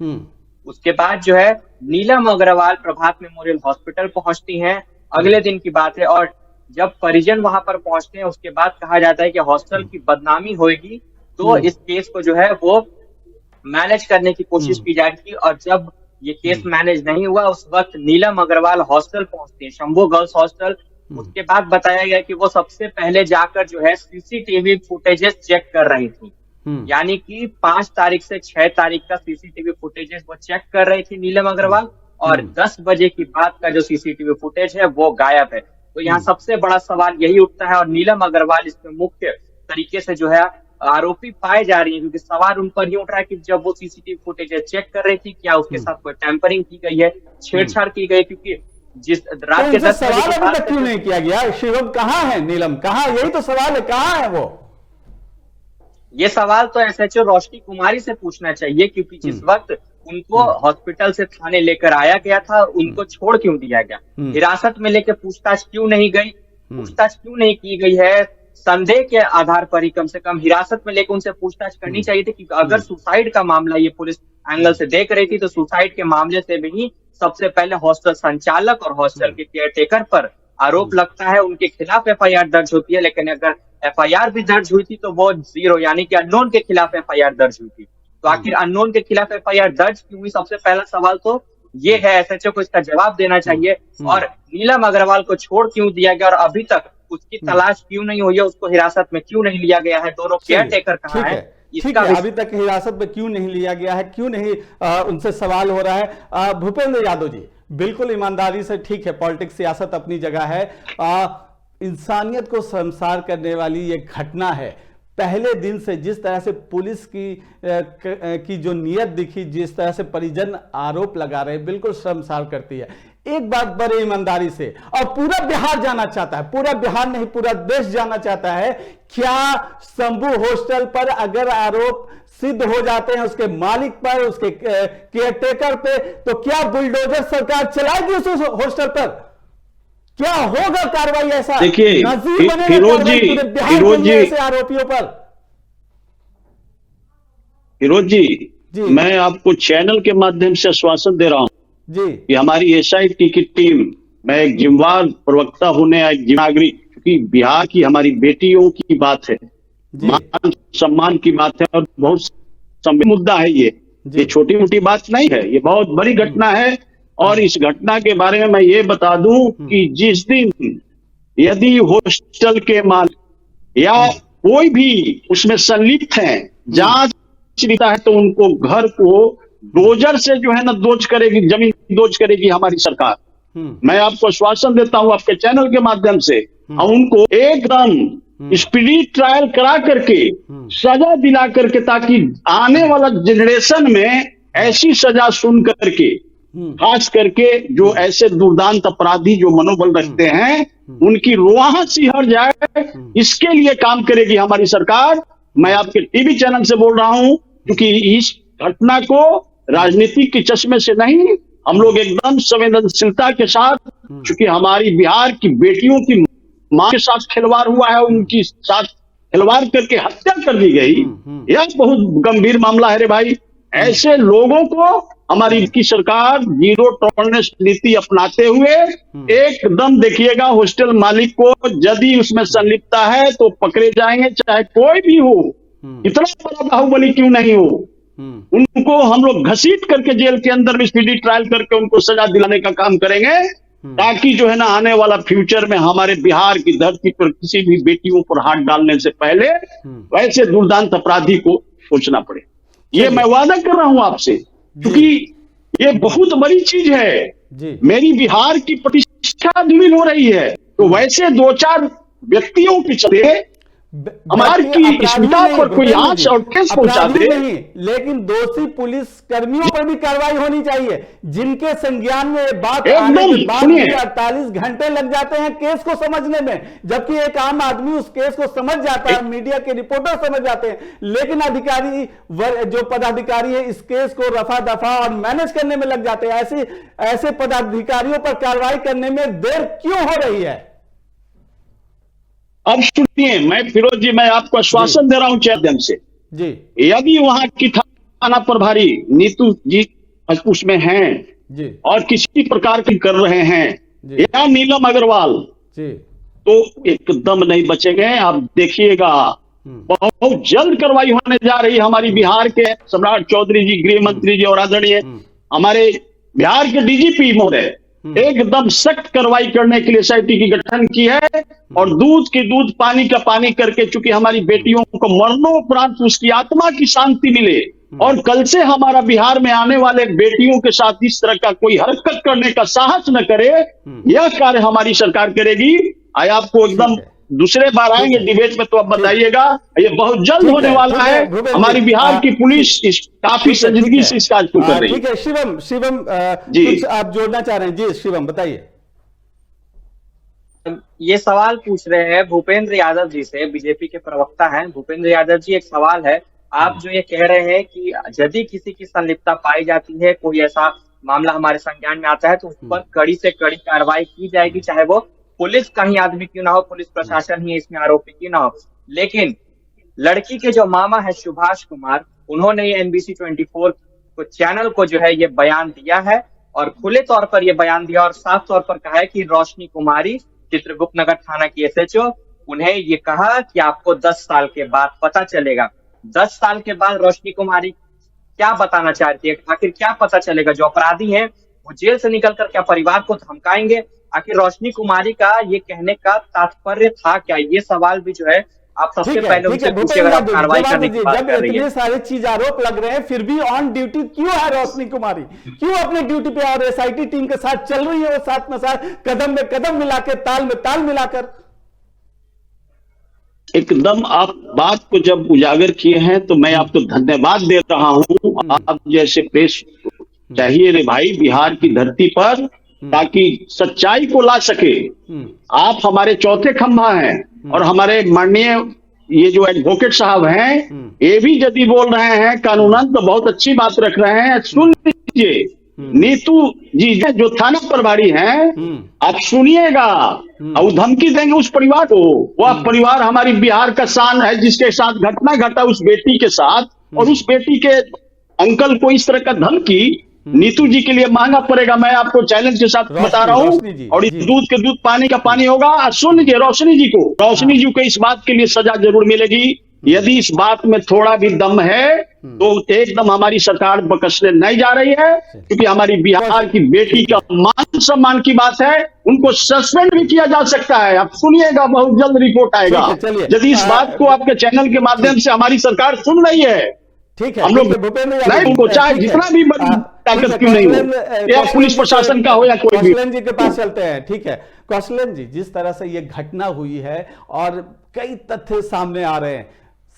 [SPEAKER 6] उसके बाद जो है नीलम अग्रवाल प्रभात मेमोरियल हॉस्पिटल पहुंचती हैं। अगले दिन की बात है, और जब परिजन वहां पर पहुंचते हैं उसके बाद कहा जाता है कि हॉस्टल की बदनामी होगी, तो इस केस को जो है वो मैनेज करने की कोशिश की जाएगी। और जब ये केस मैनेज नहीं हुआ, उस वक्त नीलम अग्रवाल हॉस्टल पहुंचती है, शंभू गर्ल्स हॉस्टल। उसके बाद बताया गया कि वो सबसे पहले जाकर जो है सीसीटीवी फुटेजेस चेक कर रही थी। यानी कि 5 तारीख से 6 तारीख का सीसीटीवी फुटेजेस वो चेक कर रही थी नीलम अग्रवाल, और 10 बजे की बात का जो सीसीटीवी फुटेज है वो गायब है। तो यहाँ सबसे बड़ा सवाल यही उठता है, और नीलम अग्रवाल इसमें मुख्य तरीके से जो है आरोपी पाए जा रही है, क्योंकि सवाल उन पर ही उठ रहा है कि जब वो सीसीटीवी फुटेज चेक कर रही थी, क्या उसके साथ कोई टैंपरिंग की गई है, छेड़छाड़ की गई? क्योंकि जिस रात के 10 बजे
[SPEAKER 2] सवाल अभी तक क्यों नहीं किया गया? शिवम कहाँ है, नीलम कहाँ? यही तो सवाल है, कहाँ है वो?
[SPEAKER 6] ये सवाल तो एसएचओ रोशनी कुमारी से पूछना चाहिए, क्योंकि जिस वक्त उनको हॉस्पिटल से थाने लेकर आया गया था, उनको छोड़ क्यों दिया गया? हिरासत में लेकर पूछताछ क्यों नहीं गई? पूछताछ क्यों नहीं की गई है? संदेह के आधार पर ही कम से कम हिरासत में लेकर उनसे पूछताछ करनी चाहिए थी, क्योंकि अगर सुसाइड का मामला ये पुलिस एंगल से देख रही थी, तो सुसाइड के मामले से भी सबसे पहले हॉस्टल संचालक और हॉस्टल के केयर टेकर पर आरोप लगता है, उनके खिलाफ एफआईआर दर्ज होती है। लेकिन अगर एफआईआर भी दर्ज हुई थी तो वो 0, यानी कि अननोन के खिलाफ एफआईआर दर्ज हुई थी। तो आखिर अननोन के खिलाफ एफआईआर दर्ज क्यों हुई? सबसे पहला सवाल तो ये है, एसएचओ को इसका जवाब देना चाहिए। और नीलम अग्रवाल को छोड़ क्यों दिया गया और अभी तक उसकी तलाश क्यों नहीं हुई है, उसको हिरासत में क्यों नहीं लिया गया है? दोनों केयर टेकर कहाँ है?
[SPEAKER 2] ठीक है, अभी तक हिरासत में क्यों नहीं लिया गया है, क्यों नहीं उनसे सवाल हो रहा है? भूपेंद्र यादव जी, बिल्कुल ईमानदारी से, ठीक है, पॉलिटिक्स सियासत अपनी जगह है, इंसानियत को शर्मसार करने वाली ये घटना है। पहले दिन से जिस तरह से पुलिस की जो नियत दिखी, जिस तरह से परिजन आरोप लगा रहे, बिल्कुल शर्मसार करती है। एक बात बड़े ईमानदारी से, और पूरा बिहार जाना चाहता है, पूरा बिहार नहीं पूरा देश जाना चाहता है, क्या शंभू हॉस्टल पर अगर आरोप सिद्ध हो जाते हैं उसके मालिक पर, उसके केयरटेकर पे, तो क्या बुलडोजर सरकार चलाएगी उस हॉस्टल पर? क्या होगा कार्रवाई? ऐसा
[SPEAKER 4] देखिए फिरोज जी
[SPEAKER 2] ऐसे आरोपियों पर?
[SPEAKER 4] फिरोज जी, मैं आपको चैनल के माध्यम से आश्वासन दे रहा हूं
[SPEAKER 2] जी
[SPEAKER 4] कि हमारी एसआईटी की टीम, मैं एक जिम्मेदार प्रवक्ता होने, एक नागरिक, क्योंकि बिहार की हमारी बेटियों की बात है, मान सम्मान की बात है, और बहुत संवेदनशील मुद्दा है ये छोटी मोटी बात नहीं है, ये बहुत बड़ी घटना है। और इस घटना के बारे में मैं ये बता दूं कि जिस दिन यदि हॉस्टल के मालिक या कोई भी उसमें संलिप्त है, जांच होता है, तो उनको घर को डोजर से जो है ना दोज करेगी, जमीन दोज करेगी हमारी सरकार। मैं आपको आश्वासन देता हूं आपके चैनल के माध्यम से, उनको एकदम स्पीडी ट्रायल करा करके सजा दिला करके, ताकि आने वाला जनरेशन में ऐसी सजा सुन करके, खास करके जो ऐसे दुर्दांत अपराधी जो मनोबल रखते हैं, उनकी रुआं सिहर जाए, इसके लिए काम करेगी हमारी सरकार। मैं आपके टीवी चैनल से बोल रहा हूं, क्योंकि इस घटना को राजनीति के चश्मे से नहीं, हम लोग एकदम संवेदनशीलता के साथ, क्योंकि हमारी बिहार की बेटियों की मां के साथ खिलवाड़ हुआ है, उनकी साथ खिलवाड़ करके हत्या कर दी गई, यह बहुत गंभीर मामला है रे भाई। ऐसे लोगों को हमारी की सरकार जीरो टॉलरेंस नीति अपनाते हुए एकदम देखिएगा हॉस्टल मालिक को यदि उसमें संलिप्तता है तो पकड़े जाएंगे, चाहे कोई भी हो, इतना बड़ा बाहुबली क्यों नहीं हो। उनको हम लोग घसीट करके जेल के अंदर में स्पीडी ट्रायल करके उनको सजा दिलाने का काम करेंगे, ताकि जो है ना आने वाला फ्यूचर में हमारे बिहार की धरती पर किसी भी बेटियों पर हाथ डालने से पहले वैसे दुर्दांत अपराधी को सोचना पड़े। ये मैं वादा कर रहा हूं आपसे, क्योंकि ये बहुत बड़ी चीज है। मेरी बिहार की प्रतिष्ठा धूमिल हो रही है, तो वैसे दो चार व्यक्तियों के चलते हमारे की स्मिता पर कोई आंच और केस पहुंचा दे
[SPEAKER 2] नहीं, लेकिन दोषी पुलिस कर्मियों पर भी कार्रवाई होनी चाहिए, जिनके संज्ञान में ये बात आने के बाद 48 घंटे लग जाते हैं केस को समझने में, जबकि एक आम आदमी उस केस को समझ जाता है, मीडिया के रिपोर्टर समझ जाते हैं, लेकिन अधिकारी जो पदाधिकारी है इस केस को रफा दफा और मैनेज करने में लग जाते हैं। ऐसे पदाधिकारियों पर कार्रवाई करने में देर क्यों हो रही है?
[SPEAKER 4] अब सुनिए, मैं फिरोज जी, मैं आपको आश्वासन दे रहा हूं चैदम से
[SPEAKER 2] जी,
[SPEAKER 4] यदि वहां की थाना प्रभारी नीतू जी उसमें हैं
[SPEAKER 2] जी
[SPEAKER 4] और किसी प्रकार की कर रहे हैं या नीलम अग्रवाल
[SPEAKER 2] जी,
[SPEAKER 4] तो एकदम नहीं बचेंगे। आप देखिएगा बहुत जल्द कार्रवाई होने जा रही है। हमारी बिहार के सम्राट चौधरी जी, गृह मंत्री जी और आदरणीय हमारे बिहार के डीजीपी महोदय एकदम सख्त कार्रवाई करने के लिए एसआईटी की गठन की है, और दूध की दूध पानी का पानी करके, चूंकि हमारी बेटियों को मरणोपरांत उसकी आत्मा की शांति मिले और कल से हमारा बिहार में आने वाले बेटियों के साथ इस तरह का कोई हरकत करने का साहस न करे, यह कार्य हमारी सरकार करेगी। आए आपको एकदम दूसरे बार आएंगे डिबेट में तो आप बताइएगा, ये बहुत जल्द होने वाला है। हमारी बिहार की पुलिस काफी संजीदगी से इस काज को कर रही है।
[SPEAKER 2] ठीक है, शिवम कुछ आप जोड़ना चाह रहे हैं? जी शिवम बताइए।
[SPEAKER 6] ये सवाल पूछ रहे हैं भूपेंद्र यादव जी से, बीजेपी के प्रवक्ता हैं भूपेंद्र यादव जी। एक सवाल है, आप जो ये कह रहे हैं कि यदि किसी की संलिप्तता पाई जाती है, कोई ऐसा मामला हमारे संज्ञान में आता है, तो उस पर कड़ी से कड़ी कार्रवाई की जाएगी, चाहे वो पुलिस का ही आदमी क्यों ना हो, पुलिस प्रशासन ही इसमें आरोपी क्यों ना हो। लेकिन लड़की के जो मामा है सुभाष कुमार, उन्होंने NBC 24 को चैनल को जो है ये बयान दिया है, और खुले तौर पर ये बयान दिया और साफ तौर पर कहा है कि रोशनी कुमारी चित्रगुप्त नगर थाना की SHO, उन्हें ये कहा कि आपको 10 साल के बाद पता चलेगा। 10 साल के बाद रोशनी कुमारी क्या बताना चाहती है? आखिर क्या पता चलेगा? जो अपराधी हैं वो जेल से निकलकर क्या परिवार को धमकाएंगे? आखिर रोशनी कुमारी का ये कहने का तात्पर्य था क्या? ये सवाल भी जो है आप सबसे पहले उनसे पूछिए, अगर आप कार्रवाई करने की बात कर रही है।
[SPEAKER 2] इतने सारे चीज आरोप लग रहे हैं, फिर भी ऑन ड्यूटी क्यों है रोशनी कुमारी? क्यों अपनी ड्यूटी पे और SIT टीम के साथ चल रही है, वो साथ में साथ कदम में कदम मिलाकर, ताल में ताल मिलाकर?
[SPEAKER 4] एकदम आप बात को जब उजागर किए हैं तो मैं आपको धन्यवाद दे रहा हूं। आप जैसे प्रेस चाहिए रे भाई बिहार की धरती पर, ताकि सच्चाई को ला सके। आप हमारे चौथे खंभा हैं, और हमारे माननीय ये जो एडवोकेट साहब हैं, ये भी यदि बोल रहे हैं कानूनन तो बहुत अच्छी बात रख रहे हैं। सुन लीजिए, नीतू जी जो थाना प्रभारी हैं, आप सुनिएगा, और धमकी देंगे उस परिवार को। वह परिवार हमारी बिहार का शान है, जिसके साथ घटना घटा उस बेटी के साथ, और उस बेटी के अंकल को इस तरह का धमकी नीतू जी के लिए महंगा पड़ेगा। मैं आपको चैलेंज के साथ बता रहा हूँ, और दूध के दूध पानी का पानी होगा। सुन लीजिए, रोशनी जी को इस बात के लिए सजा जरूर मिलेगी। यदि इस बात में थोड़ा भी दम है तो एकदम हमारी सरकार बकसने नहीं जा रही है, क्योंकि हमारी बिहार की बेटी का मान सम्मान की बात है। उनको सस्पेंड भी किया जा सकता है। आप सुनिएगा, बहुत जल्द रिपोर्ट आएगा। यदि इस बात को आपके चैनल के माध्यम से हमारी सरकार सुन रही है,
[SPEAKER 2] ठीक है,
[SPEAKER 4] हम लोग नहीं, उनको चाहे जितना भी ताकत क्यों नहीं हो, या पुलिस प्रशासन का हो या कोई भी।
[SPEAKER 2] कौशलन जी के पास चलते हैं। ठीक है कौशलन जी, जिस तरह से ये घटना हुई है और कई तथ्य सामने आ रहे हैं,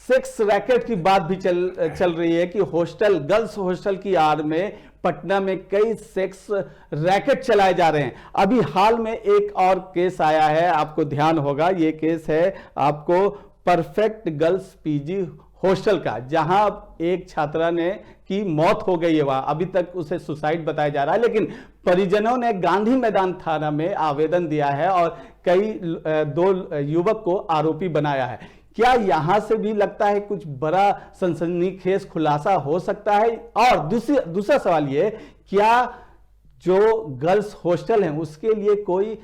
[SPEAKER 2] सेक्स रैकेट की बात भी चल रही है कि गर्ल्स हॉस्टल की आड़ में पटना में कई सेक्स रैकेट चलाए जा रहे हैं। अभी हाल में एक और केस आया है, आपको ध्यान होगा, ये केस है आपको परफेक्ट गर्ल्स PG हॉस्टल का, जहां एक छात्रा की मौत हो गई है। वहां अभी तक उसे सुसाइड बताया जा रहा है, लेकिन परिजनों ने गांधी मैदान थाना में आवेदन दिया है और कई 2 युवक को आरोपी बनाया है। क्या यहां से भी लगता है कुछ बड़ा सनसनीखेज खुलासा हो सकता है? और दूसरा सवाल ये, क्या जो गर्ल्स हॉस्टल हैं उसके लिए कोई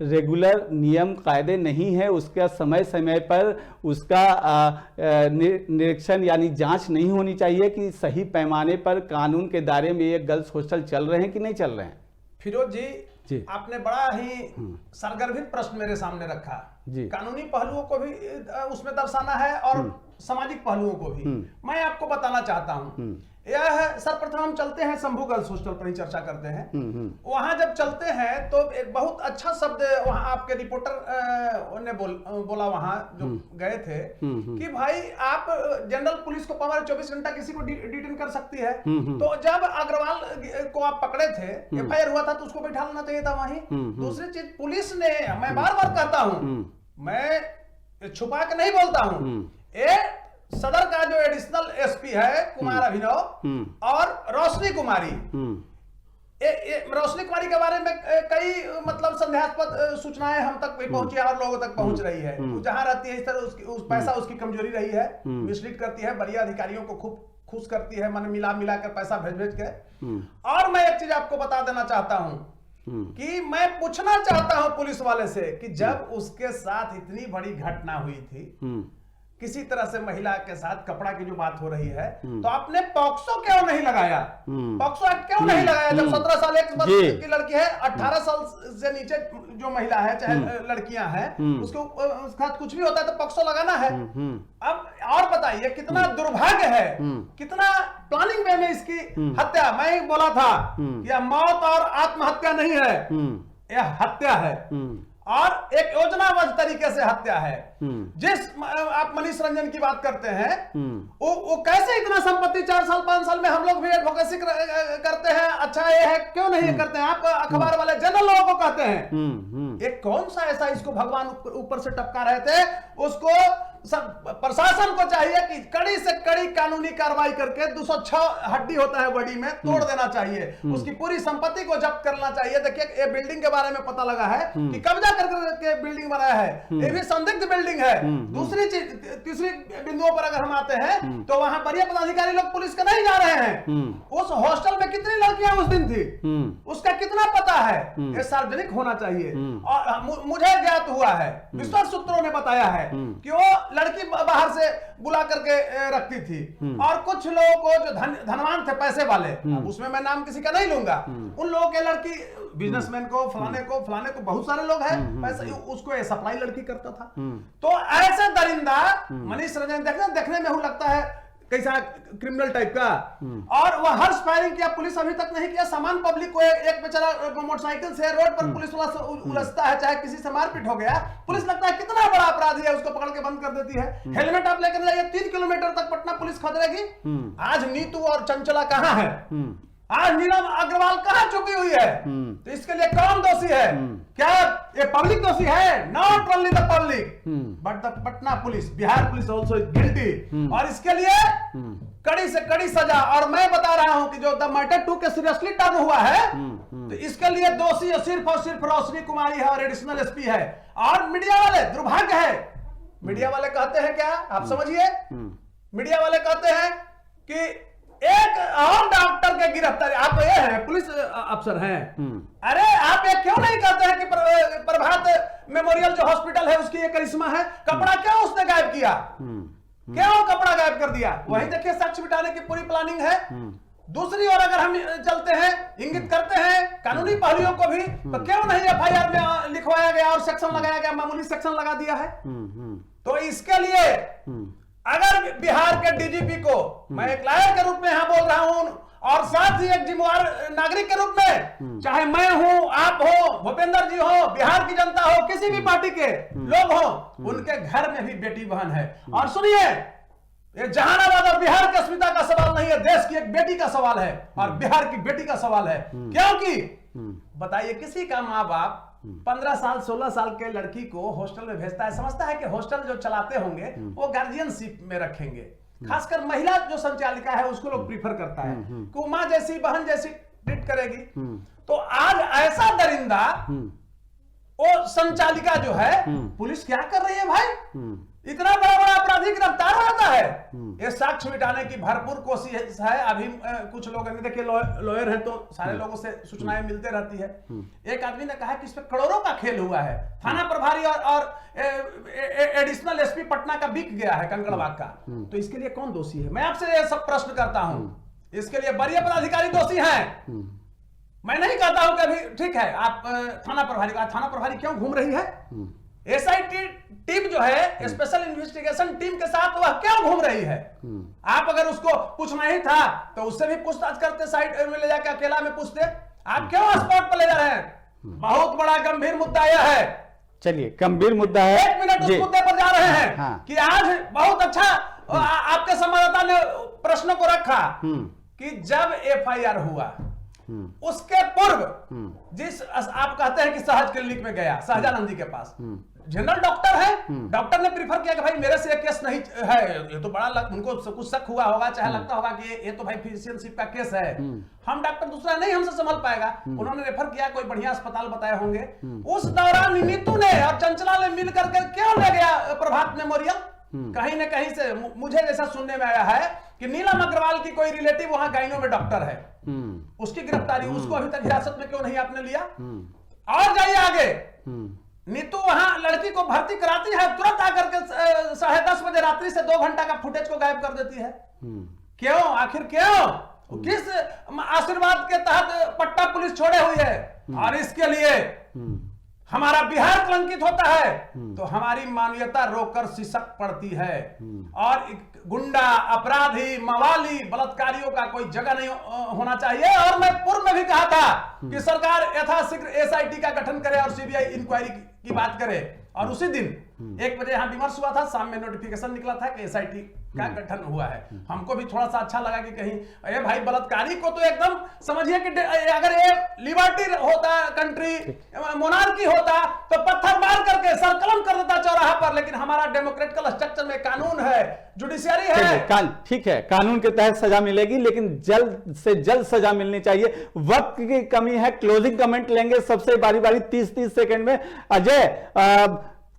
[SPEAKER 2] रेगुलर नियम कायदे नहीं है, उसका समय समय पर उसका निरीक्षण यानी जांच नहीं होनी चाहिए कि सही पैमाने पर कानून के दायरे में ये गर्ल्स हॉस्टल चल रहे हैं कि नहीं चल रहे हैं?
[SPEAKER 3] फिरोज जी, आपने बड़ा ही सरगर्भित प्रश्न मेरे सामने रखा
[SPEAKER 2] जी।
[SPEAKER 3] कानूनी पहलुओं को भी उसमें दर्शाना है और सामाजिक पहलुओं को भी। मैं आपको बताना चाहता हूं, यह सर्वप्रथम हम चलते हैं शंभू गर्ल्स हॉस्टल पर ही चर्चा करते हैं। वहां जब चलते हैं तो एक बहुत अच्छा शब्द वहां आपके रिपोर्टर ने बोला वहां जो गए थे कि भाई आप जनरल पुलिस को पावर 24 घंटा किसी को डिटेन कर सकती है। तो जब अग्रवाल को आप पकड़े थे, एफआईआर हुआ था, तो उसको बैठा लेना चाहिए था वहीं। दूसरी चीज, पुलिस ने, मैं बार बार कहता हूं, मैं छुपा के नहीं बोलता हूं, सदर का जो एडिशनल एसपी है कुमार अभिनव और रोशनी कुमारी, रोशनी कुमारी के बारे में कई मतलब संदेहास्पद सूचनाएं हम तक पहुंची है और लोगों तक पहुंच रही है। जहां रहती है इस तरह उस पैसा उसकी कमजोरी रही है, मिसलीड करती है, बढ़िया अधिकारियों को खूब खुश करती है, मन मिला कर पैसा भेज के। और मैं एक चीज आपको बता देना चाहता हूं कि मैं पूछना चाहता हूं पुलिस वाले से कि जब उसके साथ इतनी बड़ी घटना हुई थी, किसी तरह से महिला के साथ कपड़ा की जो बात हो रही है, तो आपने पॉक्सो क्यों नहीं लगाया? पॉक्सो एक्ट क्यों नहीं लगाया? जब 17 साल एक वर्ष की लड़की है, 18 साल से नीचे जो महिला है, चाहे लड़कियां हैं, उसके साथ कुछ भी होता है तो पॉक्सो लगाना है। अब और बताइए कितना दुर्भाग्य है, कितना प्लानिंग वे में इसकी हत्या। मैं ही बोला था कि यह मौत और आत्महत्या नहीं है, यह हत्या है और एक योजनाबद्ध तरीके से हत्या है। जिस आप मनीष रंजन की बात करते हैं, वो कैसे इतना संपत्ति 4 साल 5 साल में, हम लोग भी एडवोकेसी करते हैं, अच्छा ये है, क्यों नहीं करते हैं? आप अखबार वाले जनरल लोगों को कहते हैं, एक कौन सा ऐसा इसको भगवान ऊपर से टपका रहे थे? उसको प्रशासन को चाहिए कि कड़ी से कड़ी कानूनी कार्रवाई करके 206 हड्डी होता है बॉडी में, तोड़ देना चाहिए, उसकी पूरी संपत्ति को जब्त करना चाहिए। देखिए ये बिल्डिंग के बारे में पता लगा है कि कब्जा करके बिल्डिंग बनाया है, ये भी संदिग्ध बिल्डिंग है। दूसरी चीज, तीसरी बिंदुओं पर अगर हम आते हैं तो वहां बढ़िया पदाधिकारी लोग पुलिस के नहीं जा रहे हैं। उस हॉस्टल में कितनी लड़कियां उस दिन थी, उसका कितना पता है? ये सार्वजनिक होना चाहिए। और मुझे ज्ञात हुआ है, विश्वास सूत्रों ने बताया है कि वो लड़की बाहर से बुला करके रखती थी और कुछ लोगों को जो धनवान थे, पैसे वाले, अब उसमें मैं नाम किसी का नहीं लूंगा, उन लोगों के लड़की बिजनेसमैन को, फलाने को बहुत सारे लोग हैं, पैसे उसको ये सप्लाई लड़की करता था। तो ऐसे दरिंदा मनीष रंजन देखने में हूं लगता है कैसा क्रिमिनल टाइप का, और वह हर्ष फायरिंग किया, पुलिस अभी तक नहीं किया। सामान पब्लिक को एक बेचारा मोटरसाइकिल से रोड पर पुलिस वाला उलझता है, चाहे किसी से मारपीट हो गया, पुलिस लगता है कितना बड़ा अपराधी है, उसको पकड़ के बंद कर देती है। हेलमेट आप लेकर जाइए, 3 किलोमीटर तक पटना पुलिस खदेड़ेगी। आज नीतू और चंचला कहां है? आज नीलम अग्रवाल कहां छुपी हुई है? तो इसके लिए कौन दोषी है? क्या ये पब्लिक दोषी है? Not only the public but the Patna police, Bihar police also is guilty. और इसके लिए कड़ी से कड़ी सजा। और मैं बता रहा हूं कि जो द मैटर 2 के सीरियसली टर्न हुआ है, तो इसके लिए दोषी सिर्फ और सिर्फ रोशनी कुमारी है और एडिशनल एसपी है। और मीडिया वाले, दुर्भाग्य है, मीडिया वाले कहते हैं क्या, आप समझिए, मीडिया वाले कहते हैं कि एक और डॉक्टर के गिरफ्तारी, आप ये हैं पुलिस अफसर हैं, अरे आप ये क्यों नहीं कहते हैं कि प्रभात मेमोरियल जो हॉस्पिटल है उसकी ये करिश्मा है? कपड़ा क्यों उसने गायब किया? क्यों कपड़ा गायब कर दिया? वही देखिए साक्ष्य मिटाने की पूरी प्लानिंग है। दूसरी ओर अगर हम चलते हैं, इंगित करते हैं कानूनी पहलुओं को भी, तो क्यों नहीं एफआईआर में लिखवाया गया और सेक्शन लगाया गया, मामूली सेक्शन लगा दिया है। तो इसके लिए अगर बिहार के डीजीपी को, मैं एक लायर के रूप में यहां बोल रहा हूं और साथ ही एक जिम्मेवार नागरिक के रूप में, चाहे मैं हूं, आप हो, भूपेंद्र जी हो, बिहार की जनता हो, किसी भी पार्टी के लोग हो, उनके घर में भी बेटी बहन है। और सुनिए, ये जहानाबाद और बिहार की अस्मिता का सवाल नहीं है, देश की एक बेटी का सवाल है और बिहार की बेटी का सवाल है। क्योंकि बताइए, किसी का माँ बाप 15 साल 16 साल के लड़की को हॉस्टल में भेजता है, समझता है कि हॉस्टल जो चलाते होंगे वो गार्जियनशिप में रखेंगे। खासकर महिला जो संचालिका है उसको लोग प्रीफर करता है कि वो माँ जैसी, बहन जैसी ट्रीट करेगी। तो आज ऐसा दरिंदा वो संचालिका जो है, पुलिस क्या कर रही है भाई? इतना बड़ा बड़ा अपराधी गिरफ्तार हो जाता है। ये साक्ष्य मिटाने की भरपूर कोशिश है। अभी कुछ लोग देखिए लॉयर हैं तो सारे लोगों से सूचनाएं मिलते रहती है। एक आदमी ने कहा कि इस पे करोड़ों का खेल हुआ है। थाना प्रभारी और एडिशनल एसपी पटना का बिक गया है कंकड़बाग का, तो इसके लिए कौन दोषी है? मैं आपसे ये सब प्रश्न करता हूं। इसके लिए वरीय पदाधिकारी दोषी हैं। मैं नहीं कहता हूं कि अभी ठीक है आप थाना प्रभारी क्यों घूम रही है? एसआईटी टीम जो है स्पेशल इन्वेस्टिगेशन टीम के साथ वह क्यों घूम रही है? आप अगर उसको पूछना ही था तो उससे भी पूछताछ करते, साइड में ले जाकर अकेला में पूछते। आप क्यों स्पॉट पर ले जा रहे हैं? बहुत बड़ा गंभीर मुद्दा यह है।
[SPEAKER 2] चलिए, गंभीर मुद्दा है।
[SPEAKER 3] 1 मिनट उस मुद्दे पर जा रहे हैं कि आज बहुत अच्छा आपके संवाददाता ने प्रश्न को रखा कि जब एफआईआर हुआ उसके पूर्व जिस आप कहते हैं कि सहज क्लिनिक में गया, सहजानंद जी के पास, जनरल डॉक्टर है, डॉक्टर ने प्रीफर किया कि भाई मेरे से केस नहीं है, ये तो बड़ा उनको कुछ शक हुआ होगा, चाहे लगता होगा कि ये तो भाई फिजिशियनशिप का केस है, हम डॉक्टर दूसरा नहीं हमसे संभाल पाएगा, उन्होंने रेफर किया, कोई बढ़िया अस्पताल बताए होंगे। उस दौरान नीतू ने और चंचला ने मिल करके क्यों ले गया प्रभात मेमोरियल? कहीं ना कहीं से मुझे जैसा सुनने में आया है कि नीलम अग्रवाल की कोई रिलेटिव वहां गाइनो में डॉक्टर है, उसकी गिरफ्तारी, उसको अभी तक हिरासत में क्यों नहीं आपने लिया? और जाइए आगे, नीतू वहां लड़की को भर्ती कराती है, तुरंत आकर के 10:30 बजे रात्रि से 2 घंटा का फुटेज को गायब कर देती है। क्यों? आखिर क्यों? किस आशीर्वाद के तहत पट्टा पुलिस छोड़े हुई है? और इसके लिए हमारा बिहार कलंकित होता है तो हमारी मानवीयता रोकर सिसक पड़ती है। और गुंडा, अपराधी, मवाली, बलात्कारियों का कोई जगह नहीं होना चाहिए। और मैं पूर्व में भी कहा था कि सरकार यथाशीघ्र एसआईटी का गठन करे और सीबीआई इंक्वायरी की बात करे। और उसी दिन 1 बजे यहां विमर्श हुआ था, शाम में नोटिफिकेशन निकला था कि एसआईटी का गठन हुआ है। हमको भी थोड़ा सा अच्छा लगा कि कहीं अरे भाई बलात्कारी को तो एकदम समझिए कि अगर ये लिबर्टी होता, कंट्री मोनार्की होता तो पत्थर मार करके सरकलम कर देता चौराहा पर। लेकिन हमारा डेमोक्रेटिकल स्ट्रक्चर में कानून है, जुडिशियरी है।
[SPEAKER 2] ठीक है, कानून के तहत सजा मिलेगी, लेकिन जल्द से जल्द सजा मिलनी चाहिए। वक्त की कमी है, क्लोजिंग कमेंट लेंगे सबसे बारी बारी 30-30 सेकंड में। अजय,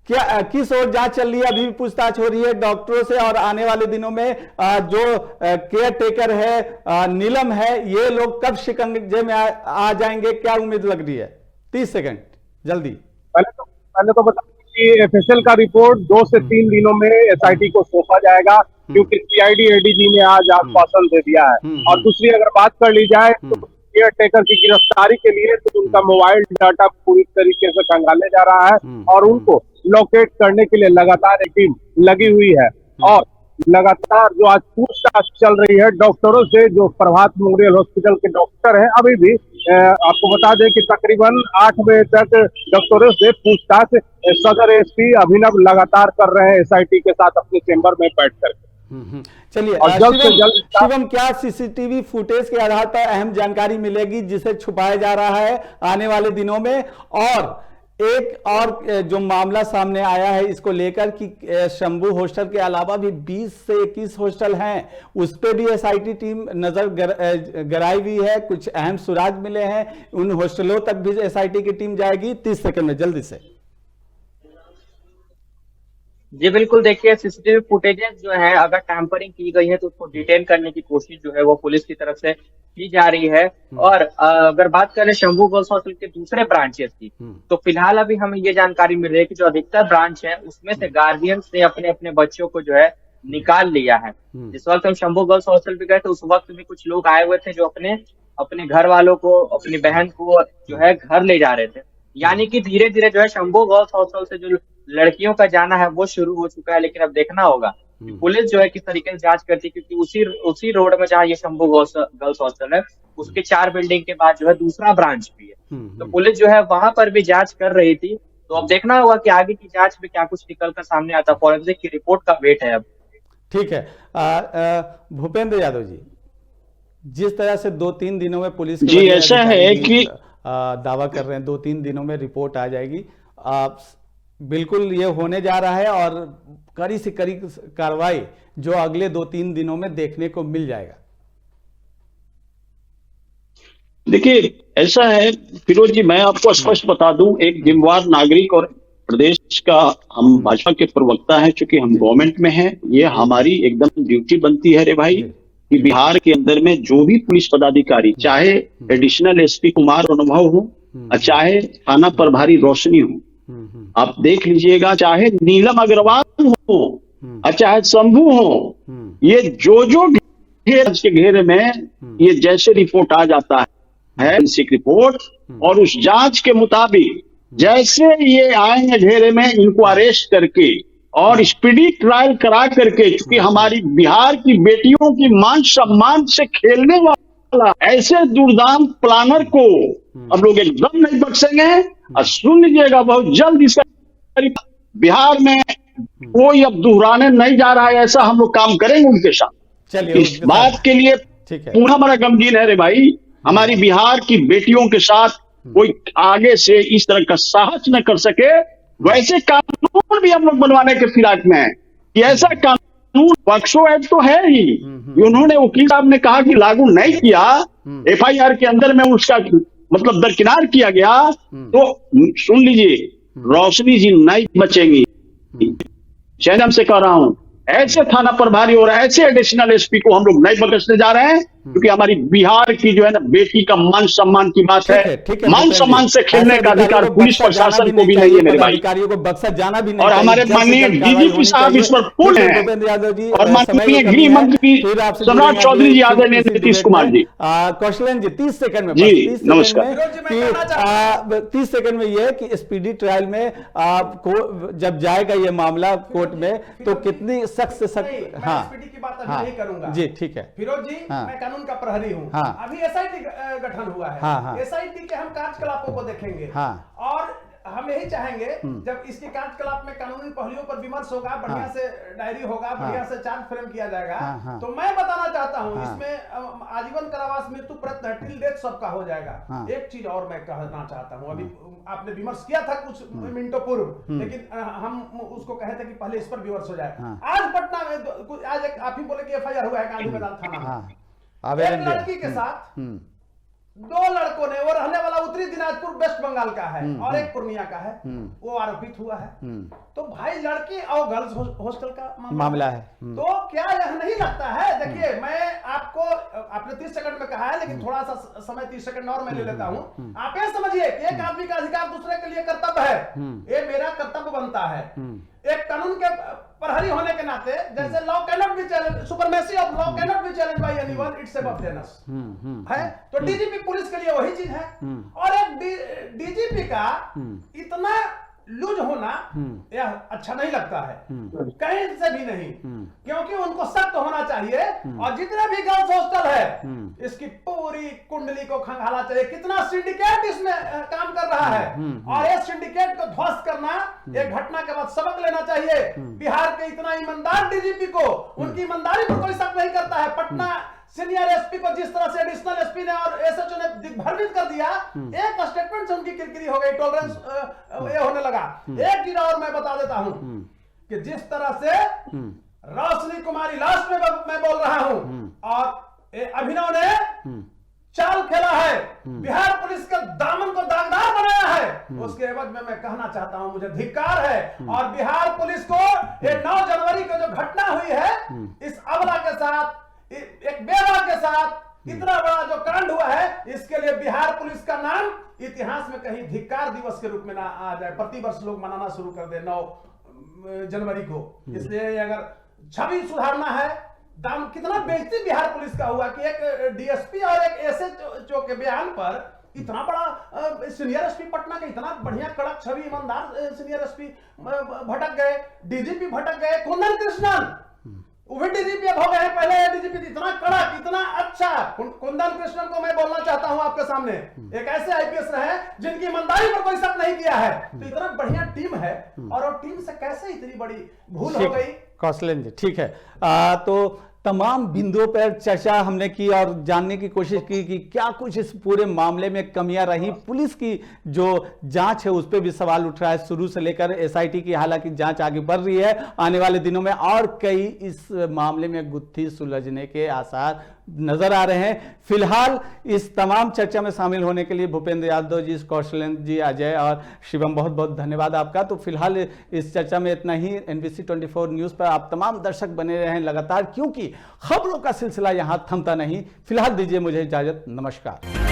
[SPEAKER 2] क्या किस ओर जांच चल रही है? अभी भी पूछताछ हो रही है डॉक्टरों से, और आने वाले दिनों में जो केयर टेकर है, नीलम है, ये लोग कब शिकंजे में आ जाएंगे? क्या उम्मीद लग रही है? 30 सेकंड जल्दी।
[SPEAKER 5] पहले तो बता कि एफएसएल का रिपोर्ट 2 से 3 दिनों में एसआईटी को सौंपा जाएगा, क्योंकि सीआईडी एडीजी ने आज आश्वासन दे दिया है। और दूसरी अगर बात कर ली जाए तो केयर टेकर की गिरफ्तारी के लिए तो उनका मोबाइल डाटा पूरी तरीके से खंगाले जा रहा है और उनको लोकेट करने के लिए लगातार एक टीम लगी हुई है। और लगातार जो आज पूछताछ चल रही है डॉक्टरों से, जो प्रभात मेमोरियल हॉस्पिटल के डॉक्टर हैं, अभी भी आपको बता दें कि तकरीबन 8 बजे तक डॉक्टरों से पूछताछ सदर एसपी अभिनव लगातार कर रहे हैं एसआईटी के साथ अपने चेंबर में बैठ कर।
[SPEAKER 2] चलिए, शिवम, क्या सीसीटीवी फुटेज के आधार पर अहम जानकारी मिलेगी जिसे छुपाया जा रहा है आने वाले दिनों में? और एक और जो मामला सामने आया है इसको लेकर कि शंभू हॉस्टल के अलावा भी 20 से 21 हॉस्टल हैं, उस पे भी एसआईटी टीम नजर गराई हुई है, कुछ अहम सुराग मिले हैं, उन हॉस्टलों तक भी एसआईटी की टीम जाएगी। 30 सेकंड में जल्दी से।
[SPEAKER 6] जी बिल्कुल, देखिए सीसीटीवी फुटेजेस जो है अगर टैंपरिंग की गई है तो उसको डिटेन करने की कोशिश जो है वो पुलिस की तरफ से की जा रही है। और अगर बात करें शंभू गर्ल्स हॉस्टल के दूसरे ब्रांचेस की, तो फिलहाल अभी हमें ये जानकारी मिल रही है कि जो अधिकतर ब्रांच है उसमें से गार्जियंस ने अपने अपने बच्चों को जो है निकाल लिया है। जिस वक्त हम शंभू गर्ल्स हॉस्टल पे गए थे उस वक्त भी कुछ लोग आए हुए थे जो अपने घर वालों को, अपनी बहन को जो है घर ले जा रहे थे। यानी कि धीरे धीरे जो है शंभू गर्ल्स हॉस्टल से जो लड़कियों का जाना है वो शुरू हो चुका है। लेकिन अब देखना होगा कि पुलिस जो है किस तरीके से जांच करती है, क्योंकि उसी रोड में जहाँ ये शंभू गर्ल्स हॉस्टल है उसके 4 बिल्डिंग के बाद जो है दूसरा ब्रांच भी है, तो पुलिस जो है वहां पर भी जांच कर रही थी। तो अब देखना होगा कि आगे की जांच में क्या कुछ निकल कर सामने आता है। फॉरेंसिक की रिपोर्ट का वेट है अब।
[SPEAKER 2] ठीक है, भूपेंद्र यादव जी, जिस तरह से 2-3 दिनों में पुलिस
[SPEAKER 4] जी ऐसा है कि
[SPEAKER 2] दावा कर रहे हैं 2-3 दिनों में रिपोर्ट आ जाएगी, बिल्कुल ये होने जा रहा है और कड़ी से कड़ी कार्रवाई जो अगले 2-3 दिनों में देखने को मिल जाएगा।
[SPEAKER 4] देखिए ऐसा है फिरोज जी, मैं आपको स्पष्ट बता दूं, एक जिम्मेदार नागरिक और प्रदेश इसका हम भाजपा के प्रवक्ता हैं, चूंकि हम गवर्नमेंट में हैं, ये हमारी एकदम ड्यूटी बनती है रे भाई कि बिहार के अंदर में जो भी पुलिस पदाधिकारी, चाहे एडिशनल एसपी कुमार अनुभव हो, चाहे थाना प्रभारी रोशनी हो, आप देख लीजिएगा, चाहे नीलम अग्रवाल हो और चाहे शंभू हो, ये जो के घेरे में ये जैसे रिपोर्ट आ जाता है फोरेंसिक रिपोर्ट, और उस जांच के मुताबिक जैसे ये आएंगे घेरे में, इनको अरेस्ट करके और स्पीडी ट्रायल करा करके, क्योंकि हमारी बिहार की बेटियों की मान सम्मान से खेलने वाला ऐसे दुर्दांत प्लानर को हम लोग एकदम नहीं बख्शेंगे। और सुन लीजिएगा, बहुत जल्द इसका बिहार में कोई अब दोहराने नहीं जा रहा है, ऐसा हम लोग काम करेंगे उनके साथ। इस बात के लिए पूरा हमारा गमगीन है रे भाई, हमारी बिहार की बेटियों के साथ कोई आगे से इस तरह का साहस न कर सके। वैसे कानून भी हम लोग बनवाने के फिराक में है कि ऐसा कानून, पॉक्सो एक्ट तो है ही, उन्होंने वकील साहब ने कहा कि लागू नहीं किया, एफआईआर के अंदर में उसका मतलब दरकिनार किया गया, तो सुन लीजिए, रोशनी जी नहीं बचेंगी। चैनल से कह रहा हूं, ऐसे थाना प्रभारी और ऐसे एडिशनल एसपी को हम लोग नहीं बख्शने जा रहे हैं, क्योंकि हमारी बिहार की जो है ना बेटी का मान सम्मान की बात है। मान सम्मान से खेलने का अधिकार पुलिस प्रशासन को भी नहीं है मेरे भाई,
[SPEAKER 2] अधिकारियों को बख्शा जाना भी नहीं।
[SPEAKER 4] और हमारे माननीय डीजीपी साहब इस पर पूर्ण है, और माननीय गृह मंत्री सम्राट चौधरी जी, आदरणीय नीतीश कुमार जी।
[SPEAKER 2] कौशलन जी 30 सेकंड में,
[SPEAKER 4] जी नमस्कार।
[SPEAKER 2] 30 सेकंड में यह कि स्पीडी ट्रायल में आपको जब जाएगा ये मामला कोर्ट में, तो कितनी सख्त से सख्त। हाँ,
[SPEAKER 3] की बात अभी नहीं करूंगा
[SPEAKER 2] जी, ठीक है
[SPEAKER 3] फिरोज जी। मैं कानून का प्रहरी हूँ। अभी एसआईटी गठन हुआ है, एसआईटी के हम कार्यकलापों को देखेंगे, और हम यही चाहेंगे जब इसके कार्यकलाप में कानूनी पहलुओं पर विमर्श होगा, बढ़िया से डायरी होगा, बढ़िया से चार्ज फ्रेम किया जाएगा, तो मैं बताना चाहता हूं इसमें आजीवन कारावास, मृत्यु प्रयत्न, टिल डेथ सबका हो जाएगा। एक चीज और मैं कहना चाहता हूं, अभी आपने विमर्श किया था कुछ मिनटों पूर्व, लेकिन हम उसको कहे थे कि पहले इस पर विमर्श हो जाए। आज पटना में आज एक आप ही बोले कि एफआईआर हुआ है गांधी मैदान थाना में, एक लड़की के साथ 2 लड़कों ने, वो रहने वाला उत्तरी दिनाजपुर वेस्ट बंगाल का है और एक पूर्णिया का है, वो आरोपित हुआ है। तो भाई लड़की और गर्ल्स हॉस्टल का मामला है। तो क्या यह नहीं लगता है, देखिए मैं आपको, आपने 30 सेकंड में कहा है, लेकिन थोड़ा सा समय 30 सेकंड और मैं ले लेता हूं। आप ये समझिए कि एक आदमी का अधिकार दूसरे के लिए कर्तव्य है, ये मेरा कर्तव्य बनता है एक कानून के प्रहरी होने के नाते। जैसे law cannot be challenge, supremacy of law cannot be challenge by anyone, it's above fairness है। तो डीजीपी पुलिस के लिए वही चीज है, और एक डीजीपी का इतना लूज होना यह अच्छा नहीं लगता है, कहीं से भी नहीं, क्योंकि उनको सख्त होना चाहिए। और जितने भी गर्ल्स हॉस्टल है, इसकी पूरी कुंडली को खंगाला चाहिए, कितना सिंडिकेट इसमें काम कर रहा है, और ये सिंडिकेट को ध्वस्त करना, एक घटना के बाद सबक लेना चाहिए। बिहार के इतना ईमानदार डीजीपी को, उनकी ईमानदारी पर कोई शक नहीं करता है। पटना सीनियर एसपी को जिस तरह से एडिशनल एसपी ने और एसएचओ ने दिग्भ्रमित कर दिया, एक स्टेटमेंट से उनकी किरकिरी हो गई, टॉलरेंस ये होने लगा। एक चीज और मैं बता देता हूं कि जिस तरह से रोशनी कुमारी, लास्ट में मैं बोल रहा हूं, और अभिनव ने चाल खेला है, बिहार पुलिस के दामन को दागदार बनाया है, उसके एवज में मैं कहना चाहता हूं मुझे धिक्कार है। और बिहार पुलिस को ये 9 जनवरी को जो घटना हुई है, इस अबला के साथ, एक बेवा के साथ इतना बड़ा जो कांड हुआ है, इसके लिए बिहार पुलिस का नाम इतिहास में कहीं धिक्कार दिवस के रूप में ना आ जाए, प्रतिवर्ष लोग मनाना शुरू कर दे 9 जनवरी को। इसलिए अगर छवि सुधारना है, दाम कितना बेइज्जती बिहार पुलिस का हुआ कि एक डीएसपी और एक एसएचओ के बयान पर इतना बड़ा सीनियर एसपी पटना के इतना बढ़िया कड़क छवि ईमानदार सीनियर एसपी भटक गए, डीजीपी भटक गए, कुंदन कृष्णन वो डीजीपी अब हो गए, पहले डीजीपी इतना कड़क, इतना अच्छा। कुंदन कृष्णन को मैं बोलना चाहता हूं आपके सामने, एक ऐसे आईपीएस रहे जिनकी ईमानदारी पर कोई शक नहीं किया है। तो इतना बढ़िया टीम है, और वो टीम से कैसे इतनी बड़ी भूल हो गई।
[SPEAKER 2] कौशलन जी ठीक है, तो तमाम बिंदुओं पर चर्चा हमने की और जानने की कोशिश की कि क्या कुछ इस पूरे मामले में कमियां रही। पुलिस की जो जांच है उस पर भी सवाल उठ रहा है शुरू से लेकर एसआईटी की, हालांकि जांच आगे बढ़ रही है। आने वाले दिनों में और कई इस मामले में गुत्थी सुलझने के आसार नजर आ रहे हैं। फिलहाल इस तमाम चर्चा में शामिल होने के लिए भूपेंद्र यादव जी, कौशलेंद्र जी, अजय और शिवम, बहुत बहुत धन्यवाद आपका। तो फिलहाल इस चर्चा में इतना ही। NBC 24 न्यूज़ पर आप तमाम दर्शक बने रहें लगातार, क्योंकि खबरों का सिलसिला यहाँ थमता नहीं। फिलहाल दीजिए मुझे इजाजत, नमस्कार।